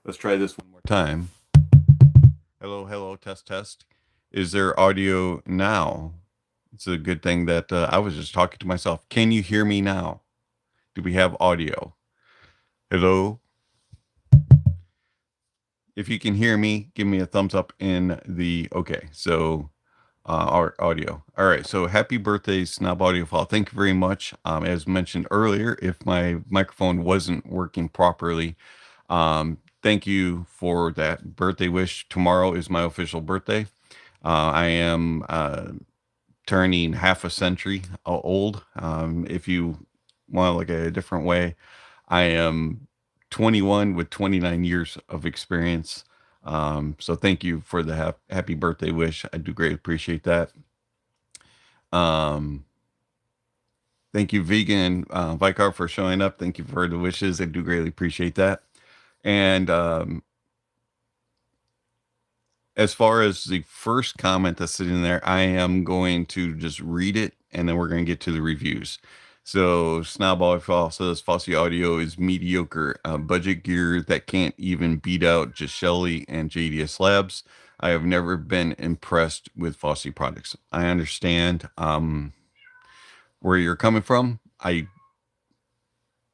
Let's try this one more time. Hello, hello, test, test. Is there audio now? It's a good thing that I was just talking to myself. Can you hear me now? Do we have audio? Hello? If you can hear me, give me a thumbs up in the, okay, so our audio. All right, so happy birthday, Snob Audiophile. Thank you very much. As mentioned earlier, if my microphone wasn't working properly, thank you for that birthday wish. Tomorrow is my official birthday. I am turning half a century old. If you want to look at it a different way, I am 21 with 29 years of experience. So thank you for the happy birthday wish. I do greatly appreciate that. Thank you, Vegan Vicar, for showing up. Thank you for the wishes. I do greatly appreciate that. And as far as the first comment that's sitting there, I am going to just read it, and then we're going to get to the reviews. So Snob Audiophile says Fosi Audio is mediocre budget gear that can't even beat out just Shelly and JDS Labs. I have never been impressed with Fosi products. I understand where you're coming from. I'm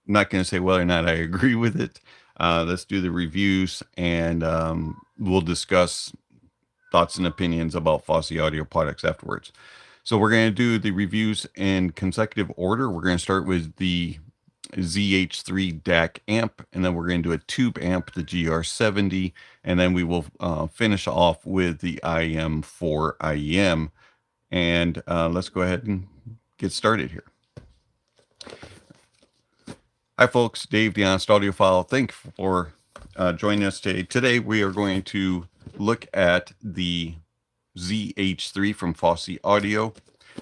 not going to say whether or not I agree with it. Let's do the reviews, and we'll discuss thoughts and opinions about Fosi Audio products afterwards. So we're going to do the reviews in consecutive order. We're going to start with the ZH3 DAC amp, and then we're going to do a tube amp, the GR70, and then we will finish off with the IM4 IEM. And let's go ahead and get started here. Hi, folks. Dave, the Honest Audiophile. Thank you for joining us today. Today, we are going to look at the ZH3 from Fosi Audio.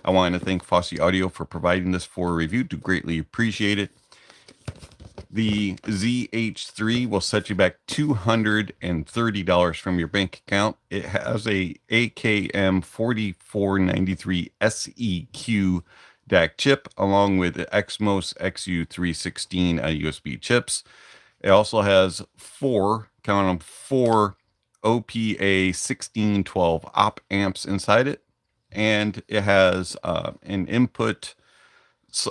I want to thank Fosi Audio for providing this for a review. Do greatly appreciate it. The ZH3 will set you back $230 from your bank account. It has a AKM 4493 SEQ DAC chip, along with the Exmos XU316 USB chips. It also has four OPA 1612 op amps inside it, and it has an input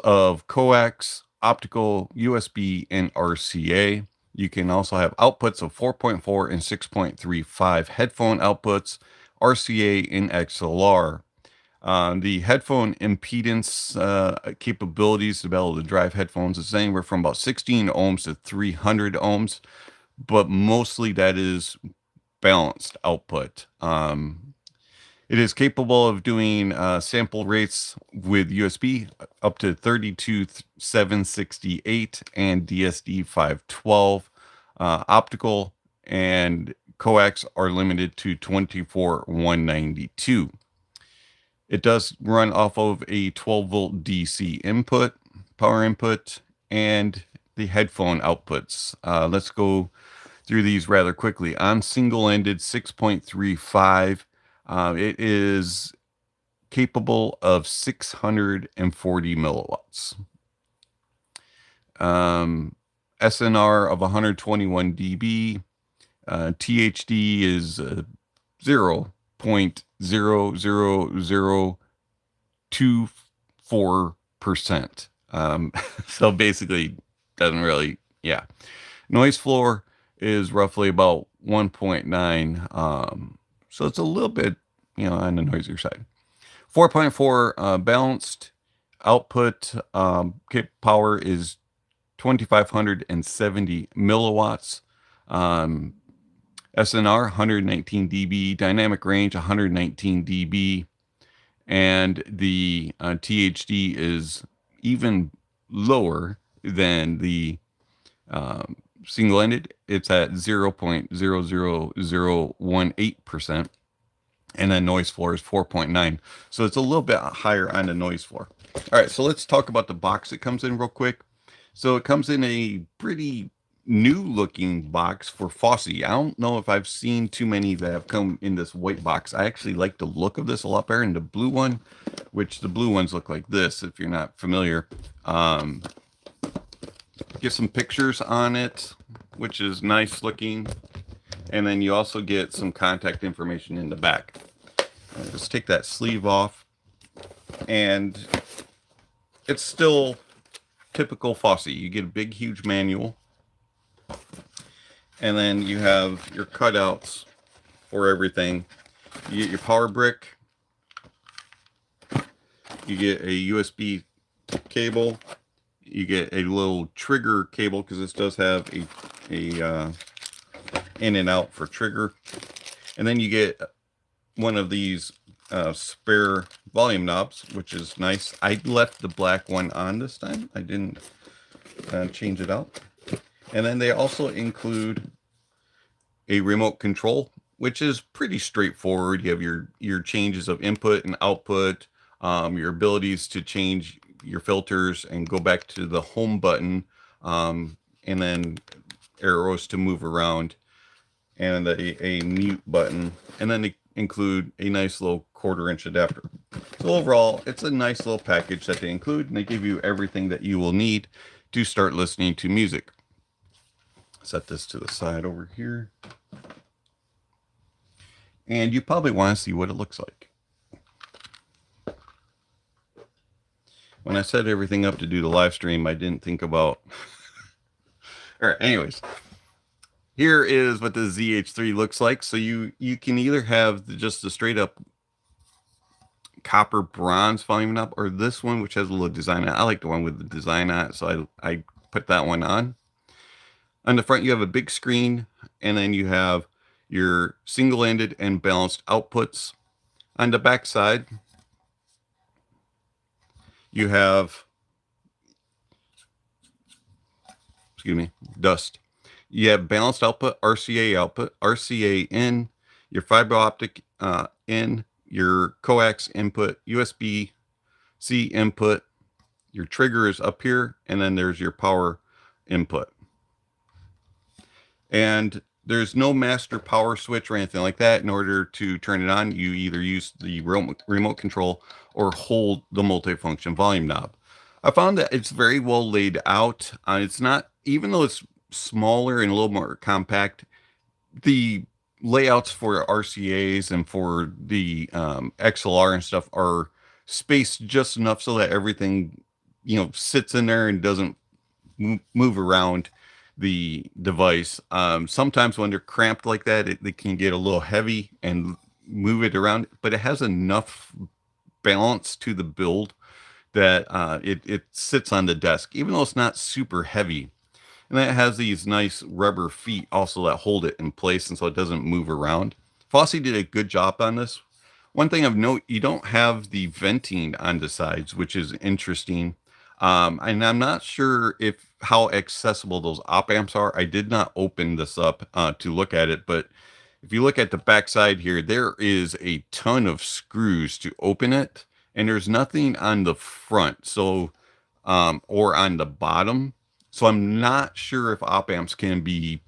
of coax, optical, USB, and RCA. You can also have outputs of 4.4 and 6.35 headphone outputs, RCA, and XLR. The headphone impedance capabilities to be able to drive headphones is anywhere from about 16 ohms to 300 ohms, but mostly that is balanced output. It is capable of doing sample rates with USB up to 32768 and DSD 512. Optical and coax are limited to 24192. It does run off of a 12-volt DC input, power input, and the headphone outputs. Let's go through these rather quickly. On single-ended 6.35, it is capable of 640 milliwatts. SNR of 121 dB. THD is 0.00024%. So basically, doesn't really, yeah. Noise floor is roughly about 1.9. So it's a little bit, on the noisier side. 4.4 balanced output power is 2570 milliwatts. SNR 119 dB, dynamic range 119 dB, and the THD is even lower than the single-ended. It's at 0.00018%, and then noise floor is 4.9. So it's a little bit higher on the noise floor. All right, so let's talk about the box it comes in real quick. So it comes in a pretty new looking box for Fosi. I don't know if I've seen too many that have come in this white box. I actually like the look of this a lot better than the blue one, which the blue ones look like this if you're not familiar. Get some pictures on it, which is nice looking. And then you also get some contact information in the back. Just take that sleeve off, and it's still typical Fosi. You get a big, huge manual, and then you have your cutouts for everything. You get your power brick. You get a USB cable. You get a little trigger cable, because this does have a in and out for trigger. And then you get one of these spare volume knobs, which is nice. I left the black one on this time. I didn't change it out. And then they also include a remote control, which is pretty straightforward. You have your changes of input and output, your abilities to change your filters and go back to the home button, and then arrows to move around, and a mute button, and then they include a nice little 1/4-inch adapter. So overall, it's a nice little package that they include, and they give you everything that you will need to start listening to music. Set this to the side over here, and you probably want to see what it looks like. When I set everything up to do the live stream, I didn't think about all right, anyways, here is what the ZH3 looks like. So you can either have just the straight up copper bronze volume knob, or this one, which has a little design on it. I like the one with the design on it, so I put that one on. On the front, you have a big screen, and then you have your single-ended and balanced outputs. On the back side, you have, excuse me, dust. You have balanced output, RCA in, your fiber optic in, your coax input, USB-C input, your trigger is up here, and then there's your power input. And there's no master power switch or anything like that. In order to turn it on, you either use the remote control or hold the multifunction volume knob. I found that it's very well laid out. It's not, even though it's smaller and a little more compact, the layouts for RCAs and for the XLR and stuff are spaced just enough so that everything, sits in there and doesn't move around the device. Sometimes when they're cramped like that, they can get a little heavy and move it around, but it has enough balance to the build that it sits on the desk, even though it's not super heavy. And then it has these nice rubber feet also that hold it in place, and so it doesn't move around. Fosi did a good job on this. One thing of note, you don't have the venting on the sides, which is interesting. And I'm not sure how accessible those op amps are. I did not open this up to look at it, but if you look at the back side here, there is a ton of screws to open it, and there's nothing on the front, so or on the bottom. So I'm not sure if op amps can be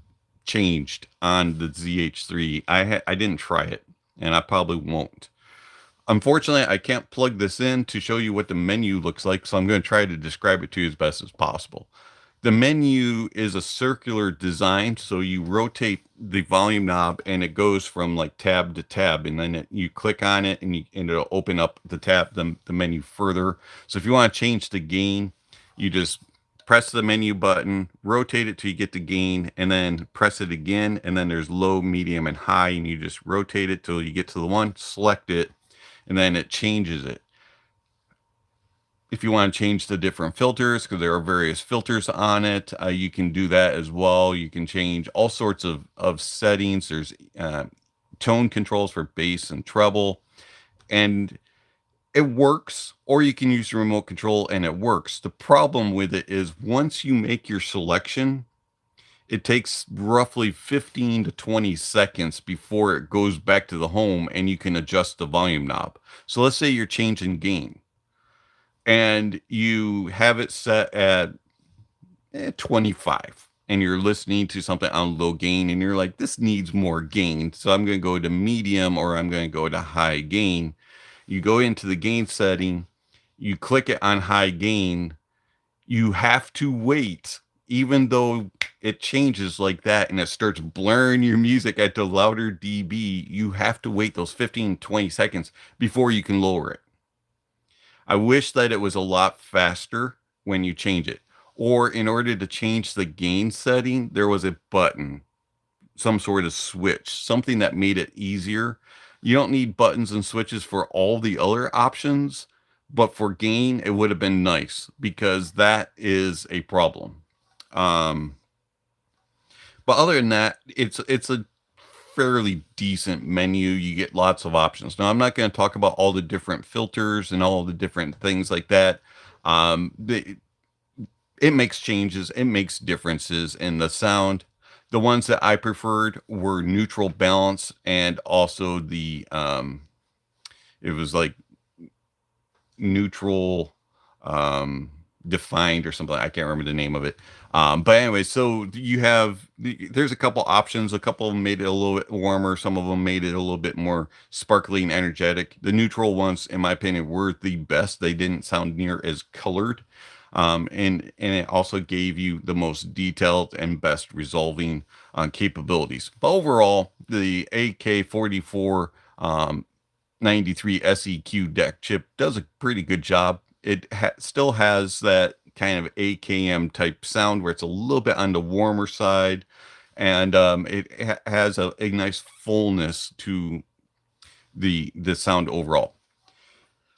changed on the ZH3. I didn't try it, and I probably won't. Unfortunately, I can't plug this in to show you what the menu looks like, so I'm going to try to describe it to you as best as possible. The menu is a circular design, so you rotate the volume knob and it goes from like tab to tab, and then you click on it and it'll open up the menu further. So if you want to change the gain, you just press the menu button, rotate it till you get the gain, and then press it again, and then there's low, medium, and high, and you just rotate it till you get to the one, select it, and then it changes it. If you want to change the different filters, because there are various filters on it, you can do that as well. You can change all sorts of settings. There's tone controls for bass and treble, and it works. Or you can use the remote control and it works. The problem with it is once you make your selection, it takes roughly 15 to 20 seconds before it goes back to the home and you can adjust the volume knob. So let's say you're changing gain and you have it set at 25 and you're listening to something on low gain and you're like, this needs more gain. So I'm going to go to medium, or I'm going to go to high gain. You go into the gain setting, you click it on high gain. You have to wait even though it changes like that and it starts blurring your music at the louder dB, you have to wait those 15, 20 seconds before you can lower it. I wish that it was a lot faster when you change it. Or in order to change the gain setting, there was a button, some sort of switch, something that made it easier. You don't need buttons and switches for all the other options, but for gain, it would have been nice because that is a problem. But other than that, it's a fairly decent menu. You get lots of options. Now, I'm not going to talk about all the different filters and all the different things like that. It makes changes, it makes differences in the sound. The ones that I preferred were neutral balance and also the it was like neutral defined or something. I can't remember the name of it. But anyway, so you have there's a couple options. A couple of them made it a little bit warmer. Some of them made it a little bit more sparkly and energetic. The neutral ones, in my opinion, were the best. They didn't sound near as colored. And it also gave you the most detailed and best resolving capabilities. But overall, the AK44 93 SEQ DAC chip does a pretty good job. It still has that kind of AKM type sound where it's a little bit on the warmer side, and it has a nice fullness to the sound overall.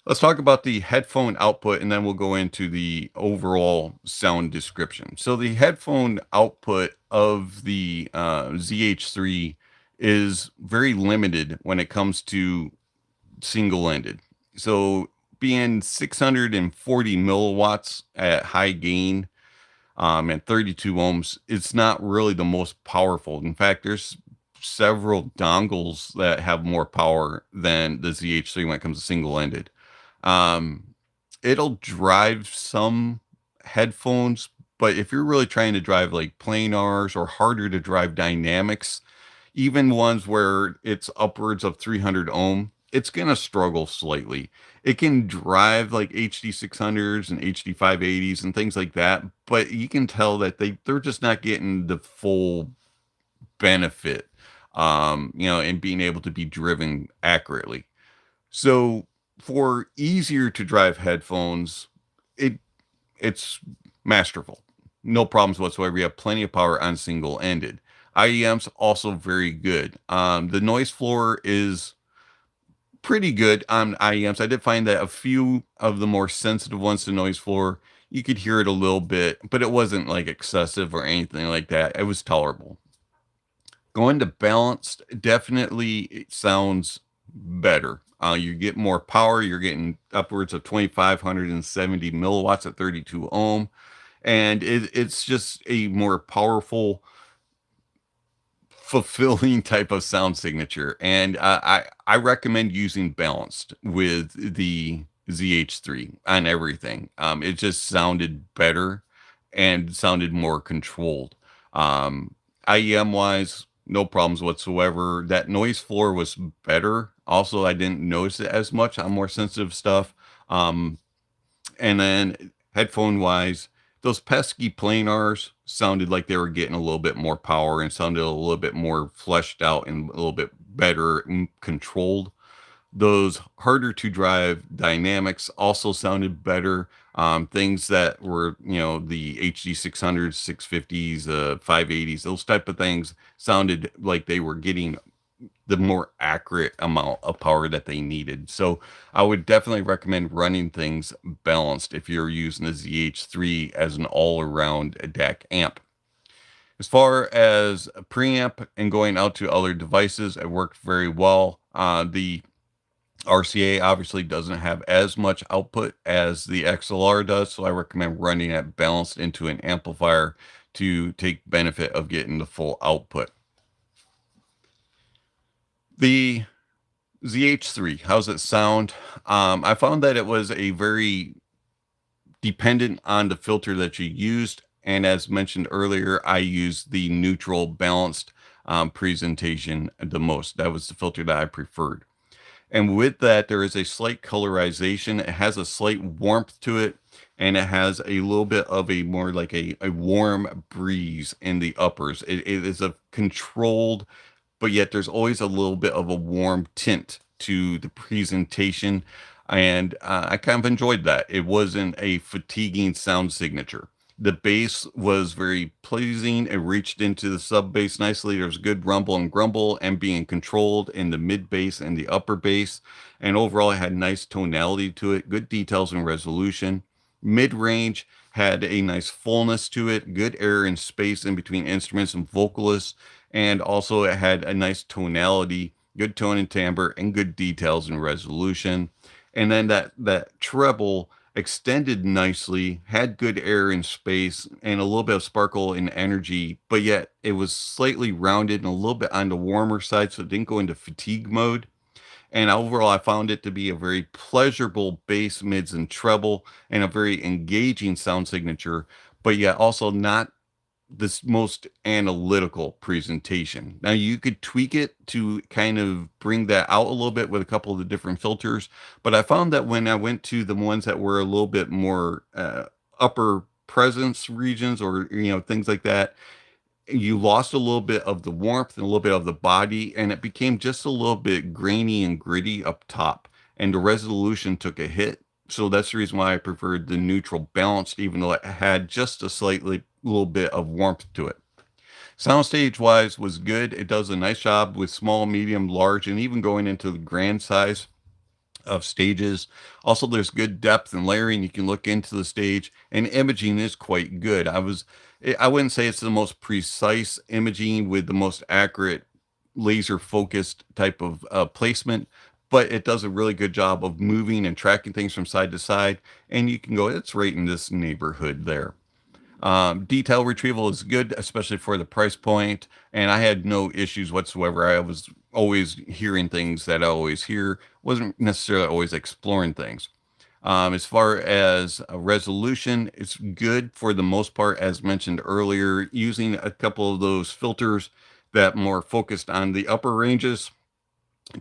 Let's talk about the headphone output, and then we'll go into the overall sound description. So the headphone output of the ZH3 is very limited when it comes to single-ended. So being 640 milliwatts at high gain and 32 ohms, it's not really the most powerful. In fact, there's several dongles that have more power than the ZH3 when it comes to single-ended. It'll drive some headphones, but if you're really trying to drive like planars or harder to drive dynamics, even ones where it's upwards of 300 ohm, it's going to struggle slightly. It can drive like HD 600s and HD 580s and things like that, but you can tell that they're just not getting the full benefit, and being able to be driven accurately. So for easier to drive headphones, it's masterful. No problems whatsoever. You have plenty of power on single ended. IEM's also very good. The noise floor is pretty good on IEMs. I did find that a few of the more sensitive ones to noise floor, you could hear it a little bit, but it wasn't like excessive or anything like that. It was tolerable. Going to balanced, definitely it sounds better. You get more power. You're getting upwards of 2,570 milliwatts at 32 ohm. And it's just a more powerful, fulfilling type of sound signature. And I recommend using balanced with the ZH3 on everything. It just sounded better and sounded more controlled. IEM wise, no problems whatsoever. That noise floor was better. Also, I didn't notice it as much on more sensitive stuff. And then headphone wise, those pesky planars sounded like they were getting a little bit more power and sounded a little bit more fleshed out and a little bit better and controlled. Those harder to drive dynamics also sounded better. Things that were, the HD 600s, 650s, 580s, those type of things sounded like they were getting the more accurate amount of power that they needed. So I would definitely recommend running things balanced if you're using the ZH3 as an all-around DAC amp. As far as a preamp and going out to other devices, it worked very well. The RCA obviously doesn't have as much output as the XLR does, so I recommend running it balanced into an amplifier to take benefit of getting the full output. The ZH3, how's it sound? I found that it was a very dependent on the filter that you used. And as mentioned earlier, I used the neutral balanced presentation the most. That was the filter that I preferred. And with that, there is a slight colorization. It has a slight warmth to it, and it has a little bit of a more like a warm breeze in the uppers. It is a controlled, but yet there's always a little bit of a warm tint to the presentation. And I kind of enjoyed that. It wasn't a fatiguing sound signature. The bass was very pleasing. It reached into the sub bass nicely. There was good rumble and grumble and being controlled in the mid bass and the upper bass. And overall, it had nice tonality to it, good details and resolution. Mid range had a nice fullness to it, good air and space in between instruments and vocalists. And also, it had a nice tonality, good tone and timbre, and good details and resolution. And then that treble extended nicely, had good air and space, and a little bit of sparkle and energy, but yet it was slightly rounded and a little bit on the warmer side, so it didn't go into fatigue mode. And overall, I found it to be a very pleasurable bass, mids, and treble, and a very engaging sound signature, but yet also not this most analytical presentation. Now you could tweak it to kind of bring that out a little bit with a couple of the different filters, but I found that when I went to the ones that were a little bit more upper presence regions, or things like that, you lost a little bit of the warmth and a little bit of the body, and it became just a little bit grainy and gritty up top, and the resolution took a hit. So that's the reason why I preferred the neutral balanced, even though it had just a slightly little bit of warmth to it. Soundstage wise was good. It does a nice job with small, medium, large, and even going into the grand size of stages. Also, there's good depth and layering. You can look into the stage, and imaging is quite good. I wouldn't say it's the most precise imaging with the most accurate laser focused type of placement, but it does a really good job of moving and tracking things from side to side. And you can go, it's right in this neighborhood there. Detail retrieval is good, especially for the price point, and I had no issues whatsoever. I was always hearing things that I always hear, wasn't necessarily always exploring things. As far as resolution, it's good for the most part, as mentioned earlier, using a couple of those filters that more focused on the upper ranges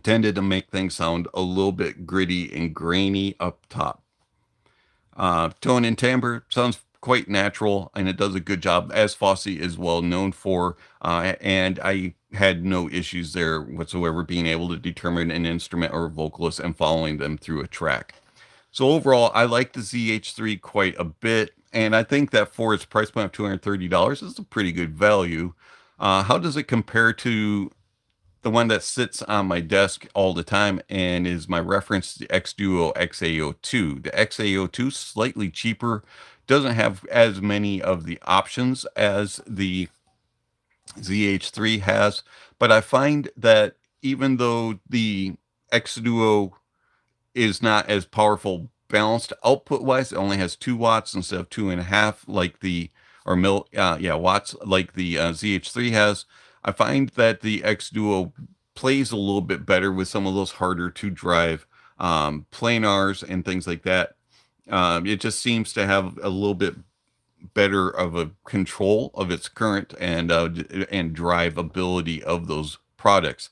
tended to make things sound a little bit gritty and grainy up top. Tone and timbre sounds quite natural, and it does a good job, as Fosi is well known for, and I had no issues there whatsoever being able to determine an instrument or a vocalist and following them through a track. So overall, I like the ZH3 quite a bit, and I think that for its price point of $230 is a pretty good value. How does it compare to the one that sits on my desk all the time and is my reference, the X-Duo XAO2? The XAO2 slightly cheaper, doesn't have as many of the options as the ZH3 has, but I find that even though the X-Duo is not as powerful balanced output wise, it only has 2 watts instead of 2.5 like the watts like the ZH3 has. I find that the X-Duo plays a little bit better with some of those harder to drive planars and things like that. It just seems to have a little bit better of a control of its current and drive ability of those products.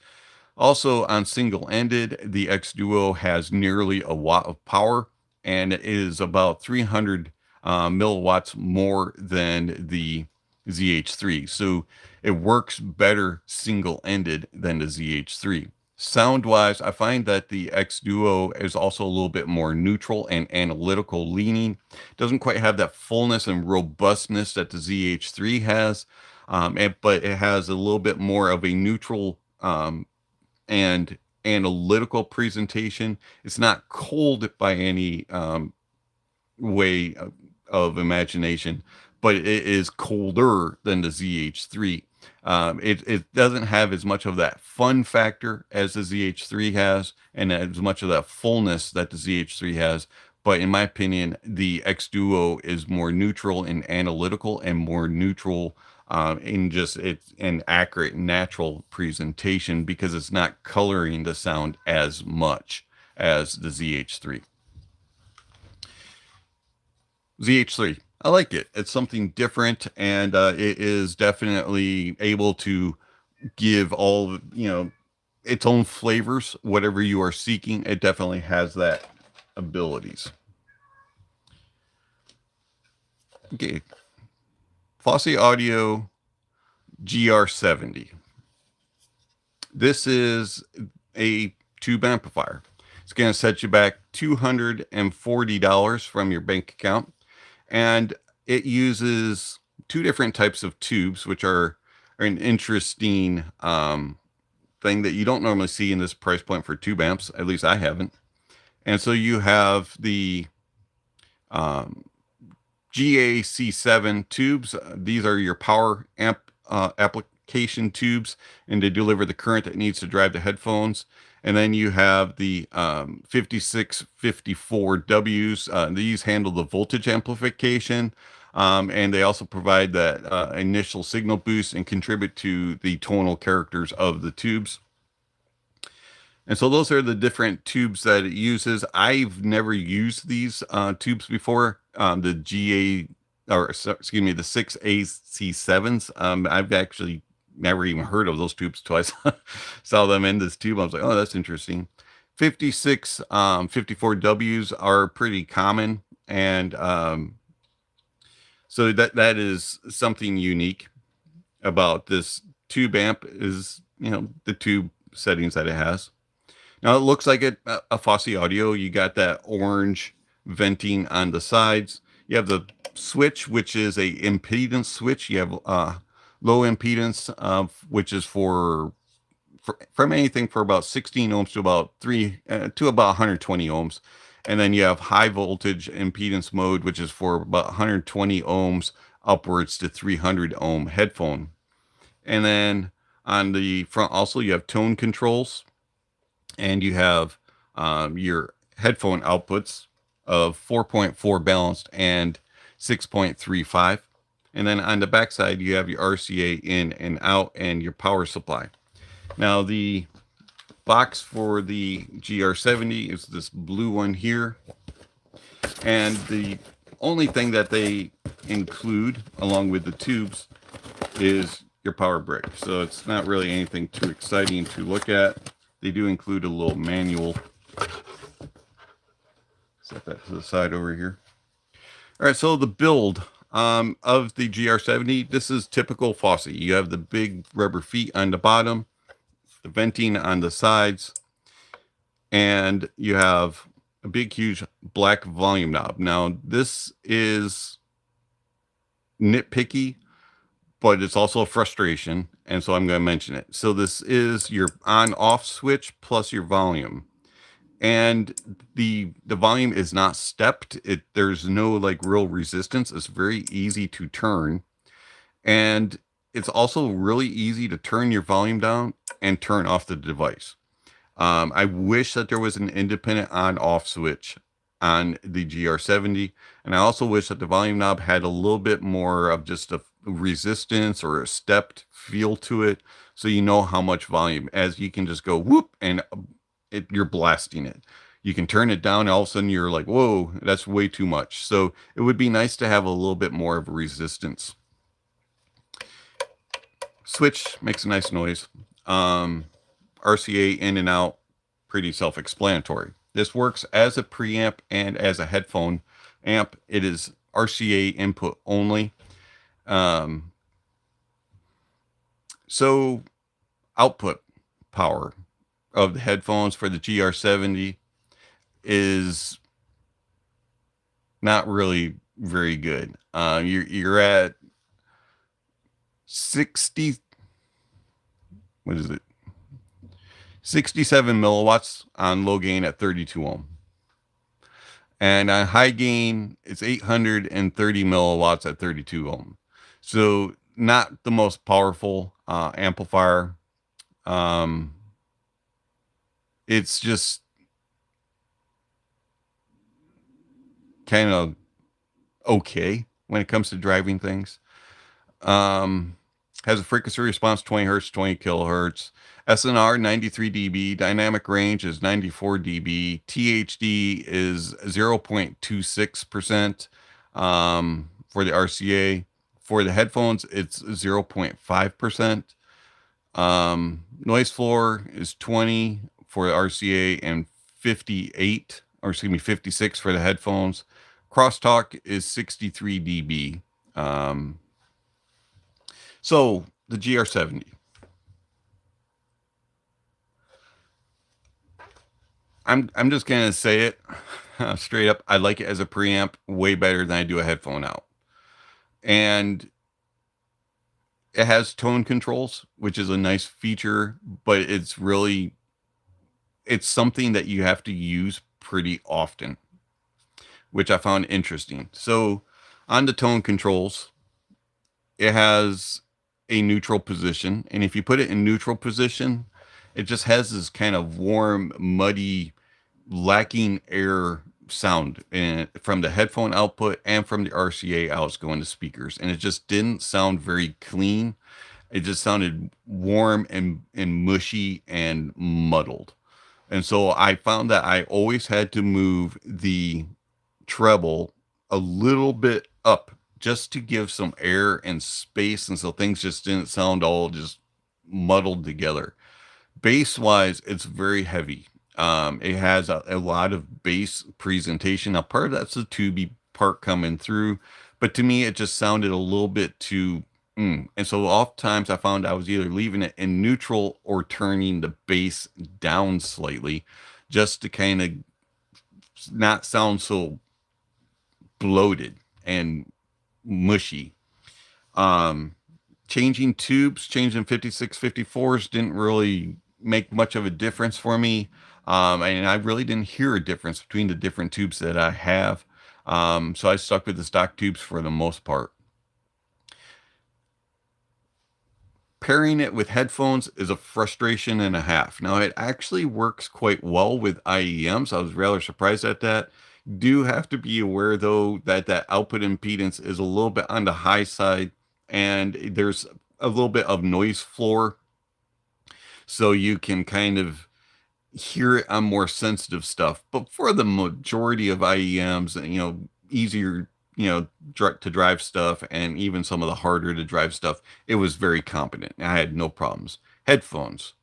Also, on single-ended, the X-Duo has nearly a watt of power, and it is about 300 milliwatts more than the ZH3. So it works better single-ended than the ZH3. Sound-wise, I find that the X-Duo is also a little bit more neutral and analytical leaning. Doesn't quite have that fullness and robustness that the ZH3 has, but it has a little bit more of a neutral and analytical presentation. It's not cold by any way of imagination, but it is colder than the ZH3. It doesn't have as much of that fun factor as the ZH3 has, and as much of that fullness that the ZH3 has. But in my opinion, the X-Duo is more neutral and analytical, and more neutral in just it's an accurate, natural presentation, because it's not coloring the sound as much as the ZH3. ZH3. I like it. It's something different, and it is definitely able to give all, its own flavors, whatever you are seeking. It definitely has that abilities. Okay, Fosi Audio GR70. This is a tube amplifier. It's going to set you back $240 from your bank account, and it uses two different types of tubes, which are an interesting thing that you don't normally see in this price point for tube amps. At least I haven't. And so you have the GR70 tubes. These are your power amp application tubes, and they deliver the current that needs to drive the headphones. And then you have the 5654Ws. These handle the voltage amplification, and they also provide that initial signal boost and contribute to the tonal characters of the tubes. And so those are the different tubes that it uses. I've never used these tubes before. The the 6AC7s. I've actually never even heard of those tubes till I saw them in this tube. I was like, oh, that's interesting. 5654Ws are pretty common, and so that is something unique about this tube amp is, the tube settings that it has. Now it looks like a Fosi Audio. You got that orange venting on the sides. You have the switch, which is a impedance switch. You have low impedance, which is from anything for about 16 ohms to about 120 ohms. And then you have high voltage impedance mode, which is for about 120 ohms upwards to 300 ohm headphone. And then on the front also you have tone controls, and you have your headphone outputs of 4.4 balanced and 6.35. And then on the back side, you have your RCA in and out and your power supply. Now the box for the GR70 is this blue one here. And the only thing that they include along with the tubes is your power brick. So it's not really anything too exciting to look at. They do include a little manual. Set that to the side over here. All right, so the build of the GR70, this is typical Fosi. You have the big rubber feet on the bottom, the venting on the sides, and you have a big, huge black volume knob. Now, this is nitpicky, but it's also a frustration, and so I'm going to mention it. So this is your on-off switch plus your volume. And the volume is not stepped. There's no like real resistance. It's very easy to turn, and it's also really easy to turn your volume down and turn off the device. I wish that there was an independent on-off switch on the GR70, and I also wish that the volume knob had a little bit more of just a resistance or a stepped feel to it, so you know how much volume, as you can just go whoop and you're blasting it. You can turn it down and all of a sudden you're like, whoa, that's way too much. So it would be nice to have a little bit more of a resistance. Switch makes a nice noise. RCA in and out, pretty self-explanatory. This works as a preamp and as a headphone amp. It is RCA input only. So output power of the headphones for the GR70 is not really very good. You're at 67 milliwatts on low gain at 32 ohm. And on high gain, it's 830 milliwatts at 32 ohm. So not the most powerful amplifier. It's just kind of okay when it comes to driving things. Has a frequency response 20 hertz, 20 kilohertz. SNR 93 dB. Dynamic range is 94 dB. THD is 0.26% for the RCA. For the headphones, it's 0.5%. Noise floor is 20 for the RCA and 58, or excuse me, 56 for the headphones. Crosstalk is 63 dB. So the GR70. I'm just gonna say it straight up. I like it as a preamp way better than I do a headphone out. And it has tone controls, which is a nice feature, but it's something that you have to use pretty often, which I found interesting. So on the tone controls, it has a neutral position. And if you put it in neutral position, it just has this kind of warm, muddy, lacking air sound from the headphone output and from the RCA outs going to speakers. And it just didn't sound very clean. It just sounded warm and mushy and muddled. And so I found that I always had to move the treble a little bit up just to give some air and space. And so things just didn't sound all just muddled together. Bass wise, it's very heavy. It has a lot of bass presentation. Now, part of that's the tubey part coming through, but to me, it just sounded a little bit too. And so oftentimes I found I was either leaving it in neutral or turning the bass down slightly just to kind of not sound so bloated and mushy. Changing tubes, changing 56, 54s didn't really make much of a difference for me. And I really didn't hear a difference between the different tubes that I have. So I stuck with the stock tubes for the most part. Pairing it with headphones is a frustration and a half. Now, it actually works quite well with IEMs. I was rather surprised at that. Do have to be aware, though, that that output impedance is a little bit on the high side, and there's a little bit of noise floor. So you can kind of hear it on more sensitive stuff. But for the majority of IEMs, easier, to drive stuff, and even some of the harder to drive stuff, it was very competent. I had no problems. Headphones.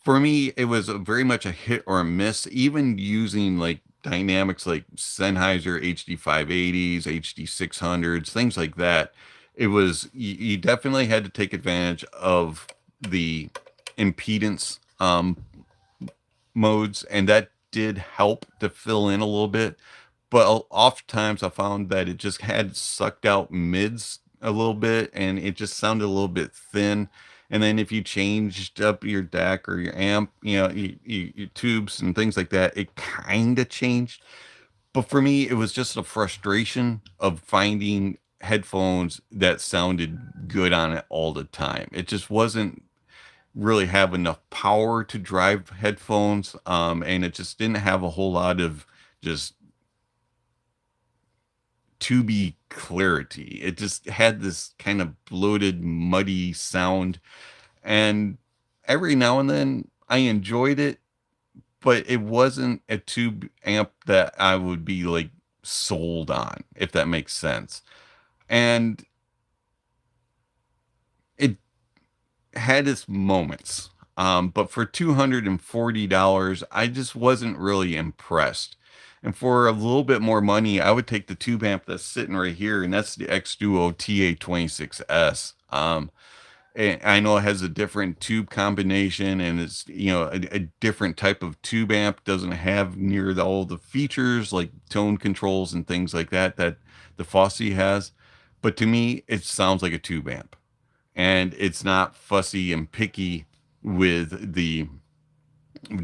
For me, it was very much a hit or a miss, even using like dynamics like Sennheiser HD580s, HD600s, things like that. It was, you definitely had to take advantage of the impedance modes, and that did help to fill in a little bit. But oftentimes I found that it just had sucked out mids a little bit, and it just sounded a little bit thin. And then if you changed up your DAC or your amp, your tubes and things like that, it kind of changed. But for me, it was just a frustration of finding headphones that sounded good on it all the time. It just wasn't really have enough power to drive headphones, and it just didn't have a whole lot of just tubey clarity. It just had this kind of bloated, muddy sound, and every now and then I enjoyed it, but it wasn't a tube amp that I would be like sold on, if that makes sense. And it had its moments. But for $240, I just wasn't really impressed. And for a little bit more money, I would take the tube amp that's sitting right here, and that's the X Duo TA26S. And I know it has a different tube combination, and it's a different type of tube amp. Doesn't have near all the features like tone controls and things like that that the Fosi has. But to me, it sounds like a tube amp, and it's not fussy and picky with the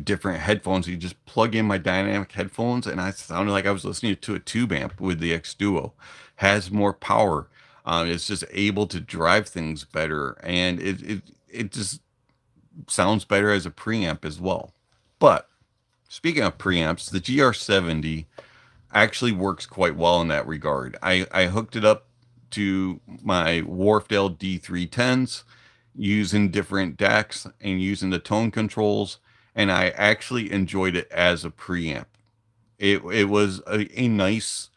different headphones. You just plug in my dynamic headphones, and I sounded like I was listening to a tube amp with the X Duo. Has more power. It's just able to drive things better, and it just sounds better as a preamp as well. But speaking of preamps, the GR70 actually works quite well in that regard. I hooked it up to my Wharfdale D310s using different DACs and using the tone controls, and I actually enjoyed it as a preamp. It was a nice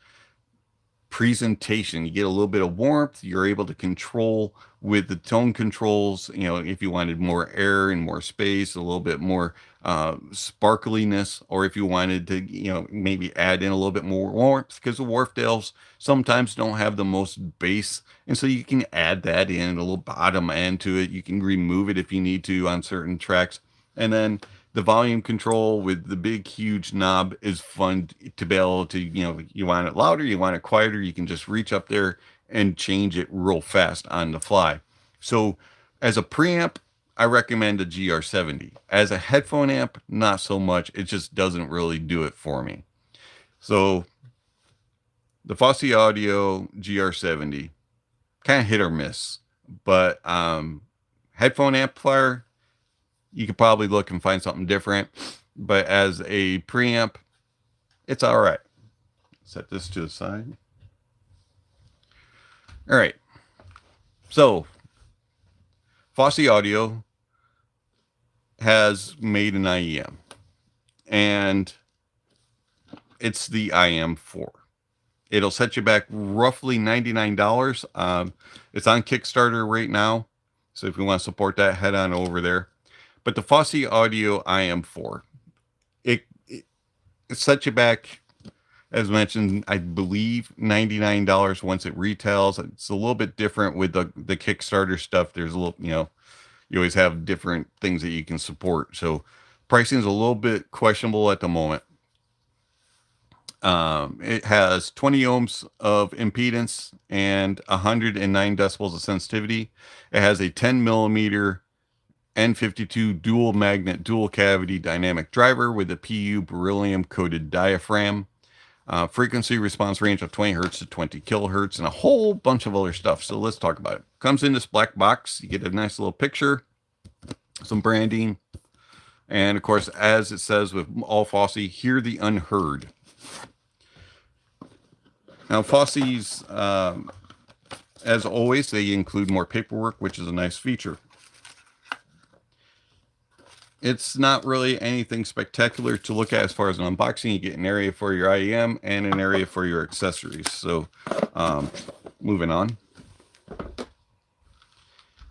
presentation. You get a little bit of warmth. You're able to control with the tone controls. You know, if you wanted more air and more space, a little bit more sparkliness, or if you wanted to, you know, maybe add in a little bit more warmth, because the Wharfdales sometimes don't have the most bass, and so you can add that in a little bottom end to it. You can remove it if you need to on certain tracks, and then the volume control with the big huge knob is fun to be able to, you know, you want it louder, you want it quieter, you can just reach up there and change it real fast on the fly. So as a preamp, I recommend a GR70. As a headphone amp, not so much. It just doesn't really do it for me. So the Fosi Audio GR70, kind of hit or miss, but headphone amplifier, you could probably look and find something different, but as a preamp, it's all right. Set this to the side. All right. So Fosi Audio has made an IEM, and it's the IM4. It'll set you back roughly $99. It's on Kickstarter right now, so if you want to support that, head on over there. But the Fosi Audio IM4, it sets you back, as mentioned, I believe $99 once it retails. It's a little bit different with the Kickstarter stuff. There's a little, you know, you always have different things that you can support. So pricing is a little bit questionable at the moment. It has 20 ohms of impedance and 109 decibels of sensitivity. It has a 10 millimeter N52 dual magnet, dual cavity dynamic driver with a PU beryllium coated diaphragm. Frequency response range of 20 hertz to 20 kilohertz, and a whole bunch of other stuff. So let's talk about it. Comes in this black box. You get a nice little picture, some branding, and of course, as it says with all Fosi, hear the unheard. Now, Fosi's, as always, they include more paperwork, which is a nice feature. It's not really anything spectacular to look at as far as an unboxing. You get an area for your IEM and an area for your accessories. So moving on.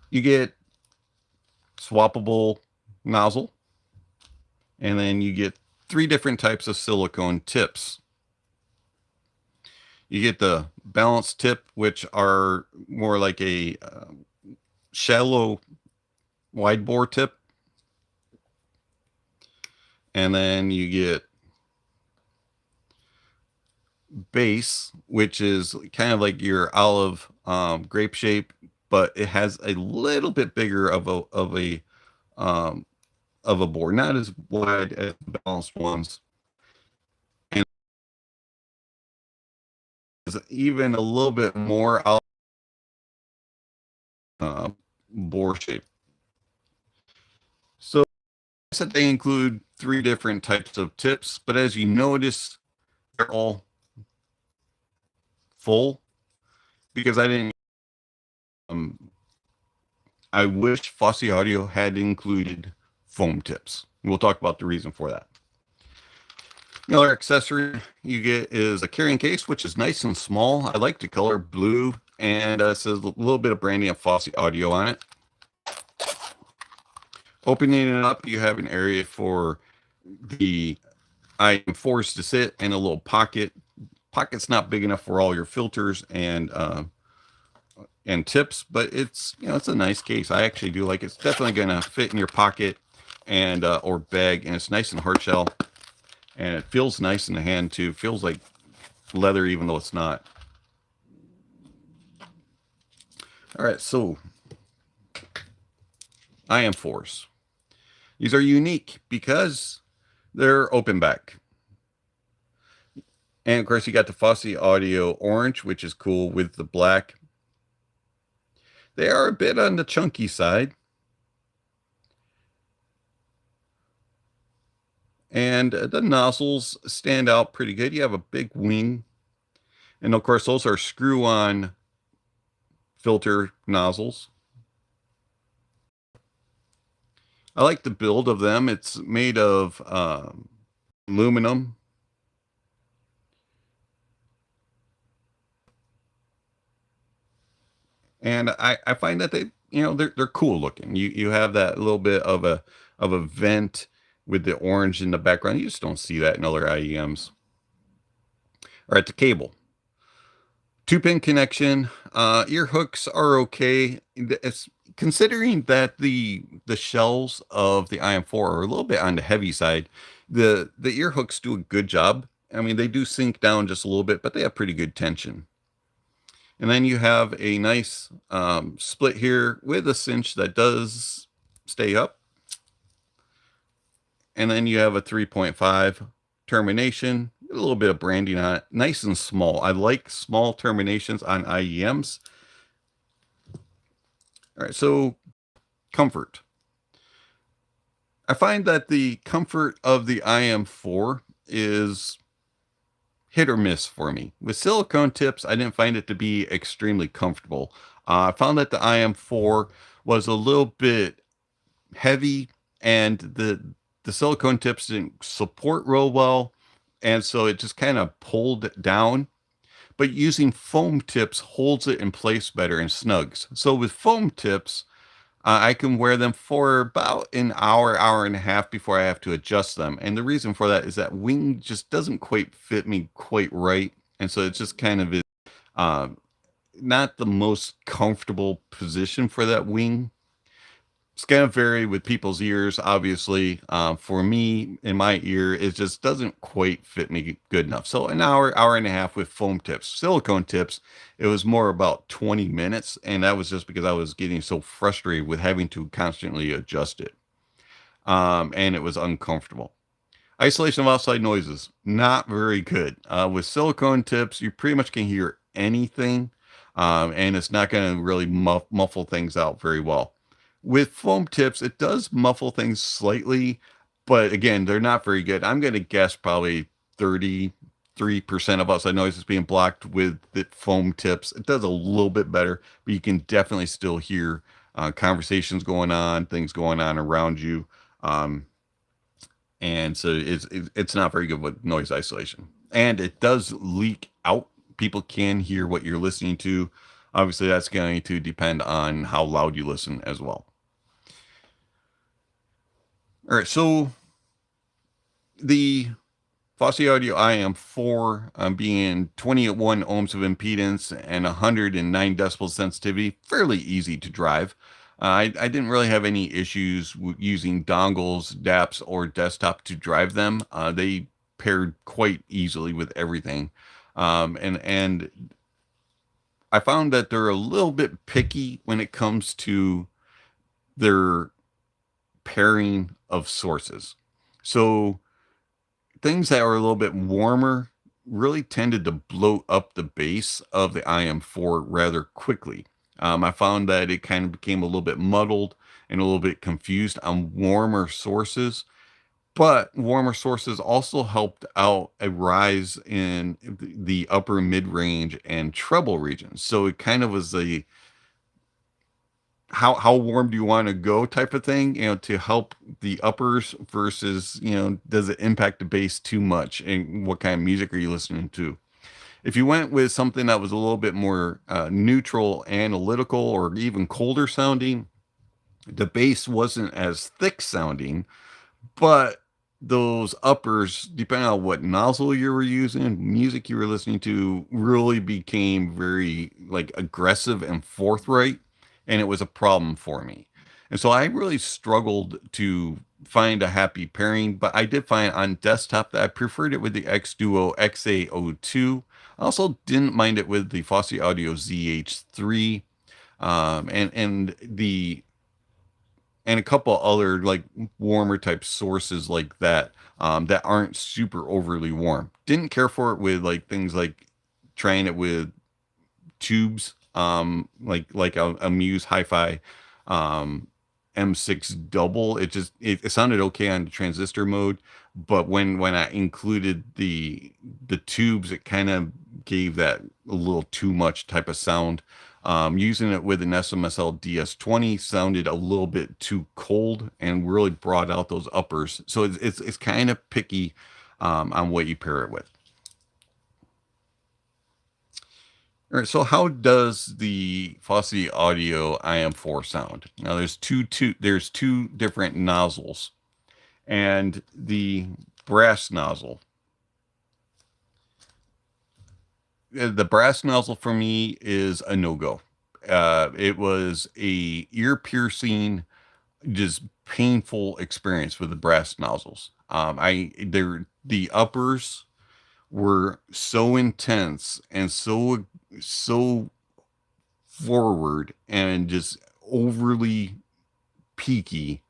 You get swappable nozzle. And then you get 3 different types of silicone tips. You get the balanced tip, which are more like a shallow wide bore tip. And then you get base, which is kind of like your olive grape shape, but it has a little bit bigger of a bore, not as wide as balanced ones, and even a little bit more bore shape. So I said they include 3 different types of tips, but as you notice, they're all full because I didn't. I wish Fosi Audio had included foam tips. We'll talk about the reason for that. Another accessory you get is a carrying case, which is nice and small. I like the color blue, and it says a little bit of branding of Fosi Audio on it. Opening it up, you have an area for the IM4s to sit and a little pocket. Pocket's not big enough for all your filters and tips, but it's, you know, it's a nice case. I actually do like it. It's definitely gonna fit in your pocket and or bag, and it's nice and hard shell, and it feels nice in the hand too. It feels like leather even though it's not. All right, so IM4s. These are unique because they're open back. And of course, you got the Fosi Audio orange, which is cool with the black. They are a bit on the chunky side. And the nozzles stand out pretty good. You have a big wing. And of course, those are screw-on filter nozzles. I like the build of them. It's made of aluminum. And I find that they're cool looking. You have that little bit of a vent with the orange in the background. You just don't see that in other IEMs. All right, the cable. 2-pin connection. Ear hooks are okay. It's considering that the shells of the IM4 are a little bit on the heavy side. The ear hooks do a good job. I mean, they do sink down just a little bit, but they have pretty good tension. And then you have a nice split here with a cinch that does stay up. And then you have a 3.5 termination, a little bit of branding on it, nice and small. I like small terminations on IEMs. All right, so comfort. I find that the comfort of the IM4 is hit or miss for me. With silicone tips, I didn't find it to be extremely comfortable. I found that the IM4 was a little bit heavy, and the silicone tips didn't support real well, and so it just kind of pulled down. But using foam tips holds it in place better and snugs. So with foam tips, I can wear them for about an hour and a half before I have to adjust them. And the reason for that is that wing just doesn't quite fit me quite right. And so it's just kind of uh, not the most comfortable position for that wing. It's going to vary with people's ears, obviously. For me, in my ear, it just doesn't quite fit me good enough. So an hour and a half with foam tips. Silicone tips, it was more about 20 minutes, and that was just because I was getting so frustrated with having to constantly adjust it. And it was uncomfortable. Isolation of outside noises, not very good. With silicone tips, you pretty much can hear anything, and it's not going to really muffle things out very well. With foam tips, it does muffle things slightly, but again, they're not very good. I'm going to guess probably 33% of outside noise is being blocked with the foam tips. It does a little bit better, but you can definitely still hear conversations going on, things going on around you. And so it's not very good with noise isolation. And it does leak out. People can hear what you're listening to. Obviously, that's going to depend on how loud you listen as well. All right, so the Fosi Audio IM4 being 21 ohms of impedance and 109 decibels sensitivity, fairly easy to drive. I didn't really have any issues using dongles, DAPs, or desktop to drive them. They paired quite easily with everything. And I found that they're a little bit picky when it comes to their pairing of sources. So things that are a little bit warmer really tended to bloat up the bass of the IM4 rather quickly. I found that it kind of became a little bit muddled and a little bit confused on warmer sources, but warmer sources also helped out a rise in the upper mid-range and treble regions. So it kind of was a how warm do you want to go type of thing, to help the uppers versus, does it impact the bass too much, and what kind of music are you listening to? If you went with something that was a little bit more neutral, analytical, or even colder sounding, the bass wasn't as thick sounding, but those uppers, depending on what nozzle you were using, music you were listening to, really became very like aggressive and forthright, and it was a problem for me. And so I really struggled to find a happy pairing, but I did find on desktop that I preferred it with the X Duo XA02. I also didn't mind it with the Fosi Audio ZH3, and a couple other like warmer type sources like that, that aren't super overly warm. Didn't care for it with like things like trying it with tubes, like a Muse Hi-Fi M6 double. It sounded okay on the transistor mode, but when I included the tubes, it kind of gave that a little too much type of sound. Using it with an SMSL DS20 sounded a little bit too cold and really brought out those uppers. So it's kind of picky on what you pair it with. All right, so how does the Fosi Audio IM4 sound? Now there's two different nozzles, and the brass nozzle. The brass nozzle for me is a no-go. It was a ear-piercing, just painful experience with the brass nozzles. The uppers were so intense and so forward and just overly peaky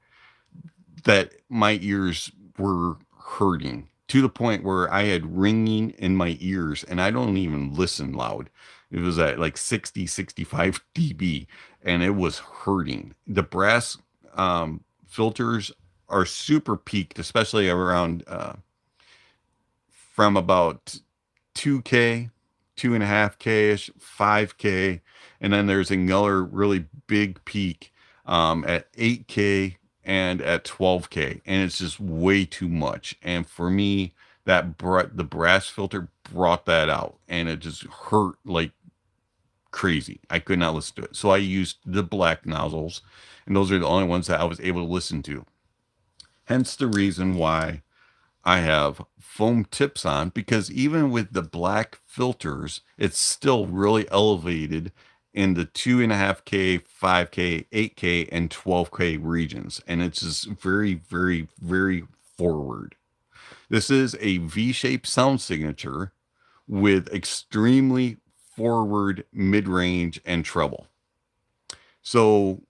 that my ears were hurting to the point where I had ringing in my ears, and I don't even listen loud. It was at like 60, 65 dB, and it was hurting. The brass filters are super peaked, especially around from about 2K, 2.5K ish, 5K. And then there's another really big peak at 8K and at 12K. And it's just way too much. And for me, the brass filter brought that out, and it just hurt like crazy. I could not listen to it. So I used the black nozzles, and those are the only ones that I was able to listen to. Hence the reason why I have foam tips on, because even with the black filters, it's still really elevated in the 2.5K, 5K, 8K, and 12K regions. And it's just very, very, very forward. This is a V-shaped sound signature with extremely forward mid-range and treble. So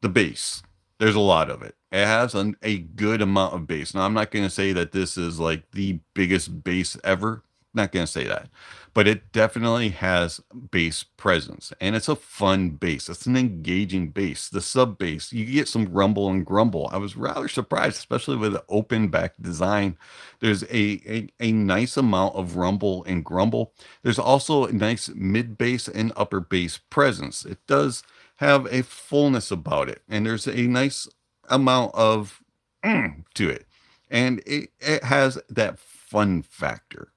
the bass, there's a lot of it. It has a good amount of bass. Now, I'm not going to say that this is like the biggest bass ever. Not going to say that. But it definitely has bass presence. And it's a fun bass. It's an engaging bass. The sub bass, you get some rumble and grumble. I was rather surprised, especially with the open back design. There's a nice amount of rumble and grumble. There's also a nice mid bass and upper bass presence. It does have a fullness about it, and there's a nice amount of to it, and it has that fun factor.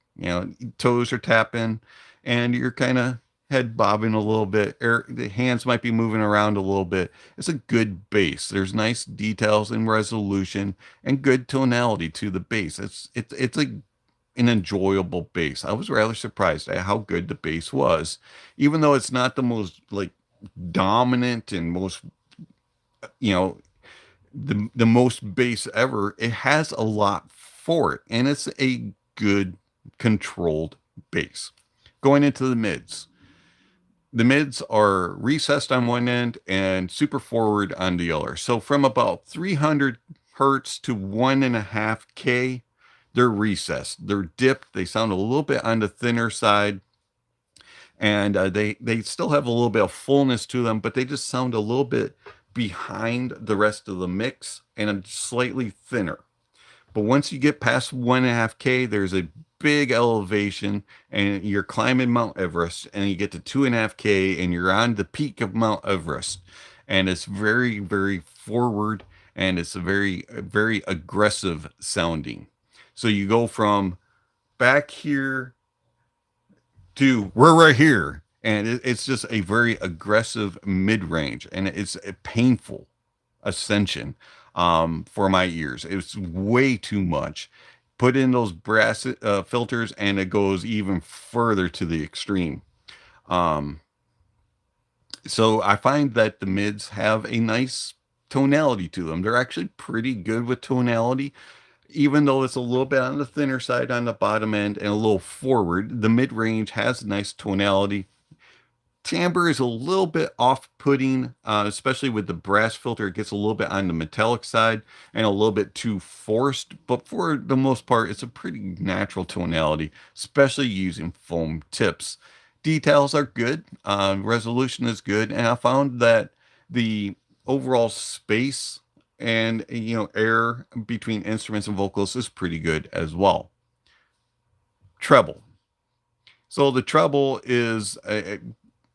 Toes are tapping, and you're kind of head bobbing a little bit, or the hands might be moving around a little bit. It's a good bass. There's nice details and resolution and good tonality to the bass. It's an enjoyable bass. I was rather surprised at how good the bass was, even though it's not the most like dominant and most, the most bass ever. It has a lot for it, and it's a good controlled bass. Going into the mids are recessed on one end and super forward on the other. So from about 300 hertz to 1.5K, they're recessed, they're dipped, they sound a little bit on the thinner side, and they still have a little bit of fullness to them, but they just sound a little bit behind the rest of the mix and slightly thinner. But once you get past 1.5K, there's a big elevation, and you're climbing Mount Everest, and you get to 2.5K, and you're on the peak of Mount Everest, and it's very, very forward, and it's a very, very aggressive sounding. So you go from back here to we're right here, and it's just a very aggressive mid-range, and it's a painful ascension for my ears. It's way too much. Put in those brass filters, and it goes even further to the extreme. So I find that the mids have a nice tonality to them. They're actually pretty good with tonality, even though it's a little bit on the thinner side on the bottom end and a little forward. The mid-range has nice tonality. Timbre is a little bit off-putting, especially with the brass filter. It gets a little bit on the metallic side and a little bit too forced, but for the most part, it's a pretty natural tonality, especially using foam tips. Details are good, resolution is good, and I found that the overall space and air between instruments and vocals is pretty good as well. Treble. So the treble is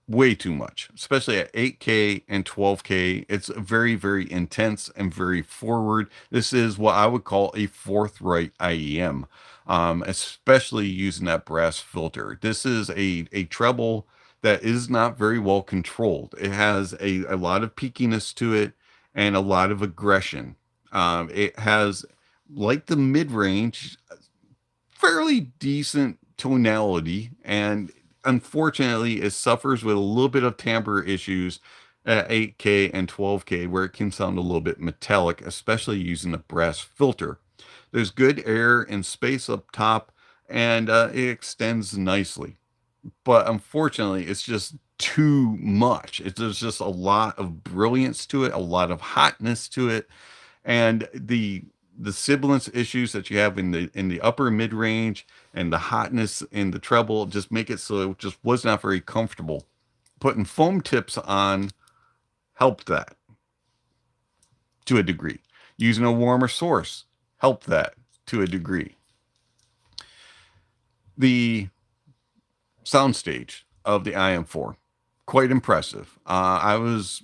way too much, especially at 8K and 12K. It's very, very intense and very forward. This is what I would call a forthright IEM, especially using that brass filter. This is a treble that is not very well controlled. It has a lot of peakiness to it and a lot of aggression. It has, like the mid range, fairly decent tonality, and unfortunately it suffers with a little bit of timbre issues at 8K and 12K, where it can sound a little bit metallic, especially using a brass filter. There's good air and space up top, and it extends nicely, but unfortunately it's just too much. There's just a lot of brilliance to it, a lot of hotness to it, and the sibilance issues that you have in the upper mid range and the hotness in the treble just make it so it just was not very comfortable. Putting foam tips on helped that to a degree. Using a warmer source helped that to a degree. The soundstage of the IM4, quite impressive. I was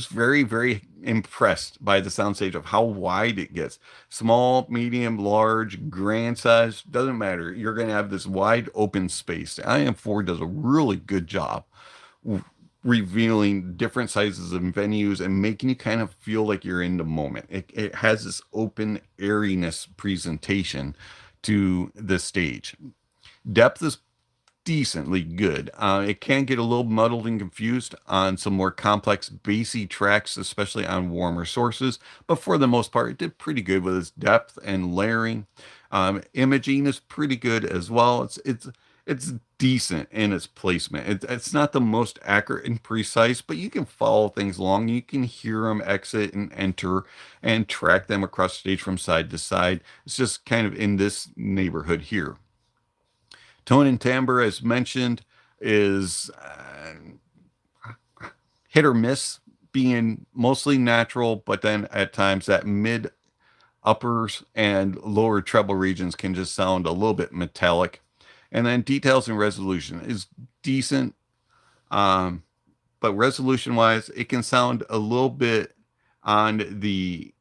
very, very impressed by the soundstage of how wide it gets. Small, medium, large, grand size, doesn't matter. You're going to have this wide open space. The IM4 does a really good job revealing different sizes of venues and making you kind of feel like you're in the moment. It has this open airiness presentation to the stage. Depth is decently good. It can get a little muddled and confused on some more complex bassy tracks, especially on warmer sources, but for the most part, it did pretty good with its depth and layering. Imaging is pretty good as well. It's decent in its placement. It's not the most accurate and precise, but you can follow things along. You can hear them exit and enter and track them across stage from side to side. It's just kind of in this neighborhood here. Tone and timbre, as mentioned, is hit or miss, being mostly natural, but then at times that mid, uppers, and lower treble regions can just sound a little bit metallic. And then details and resolution is decent, but resolution wise, it can sound a little bit on the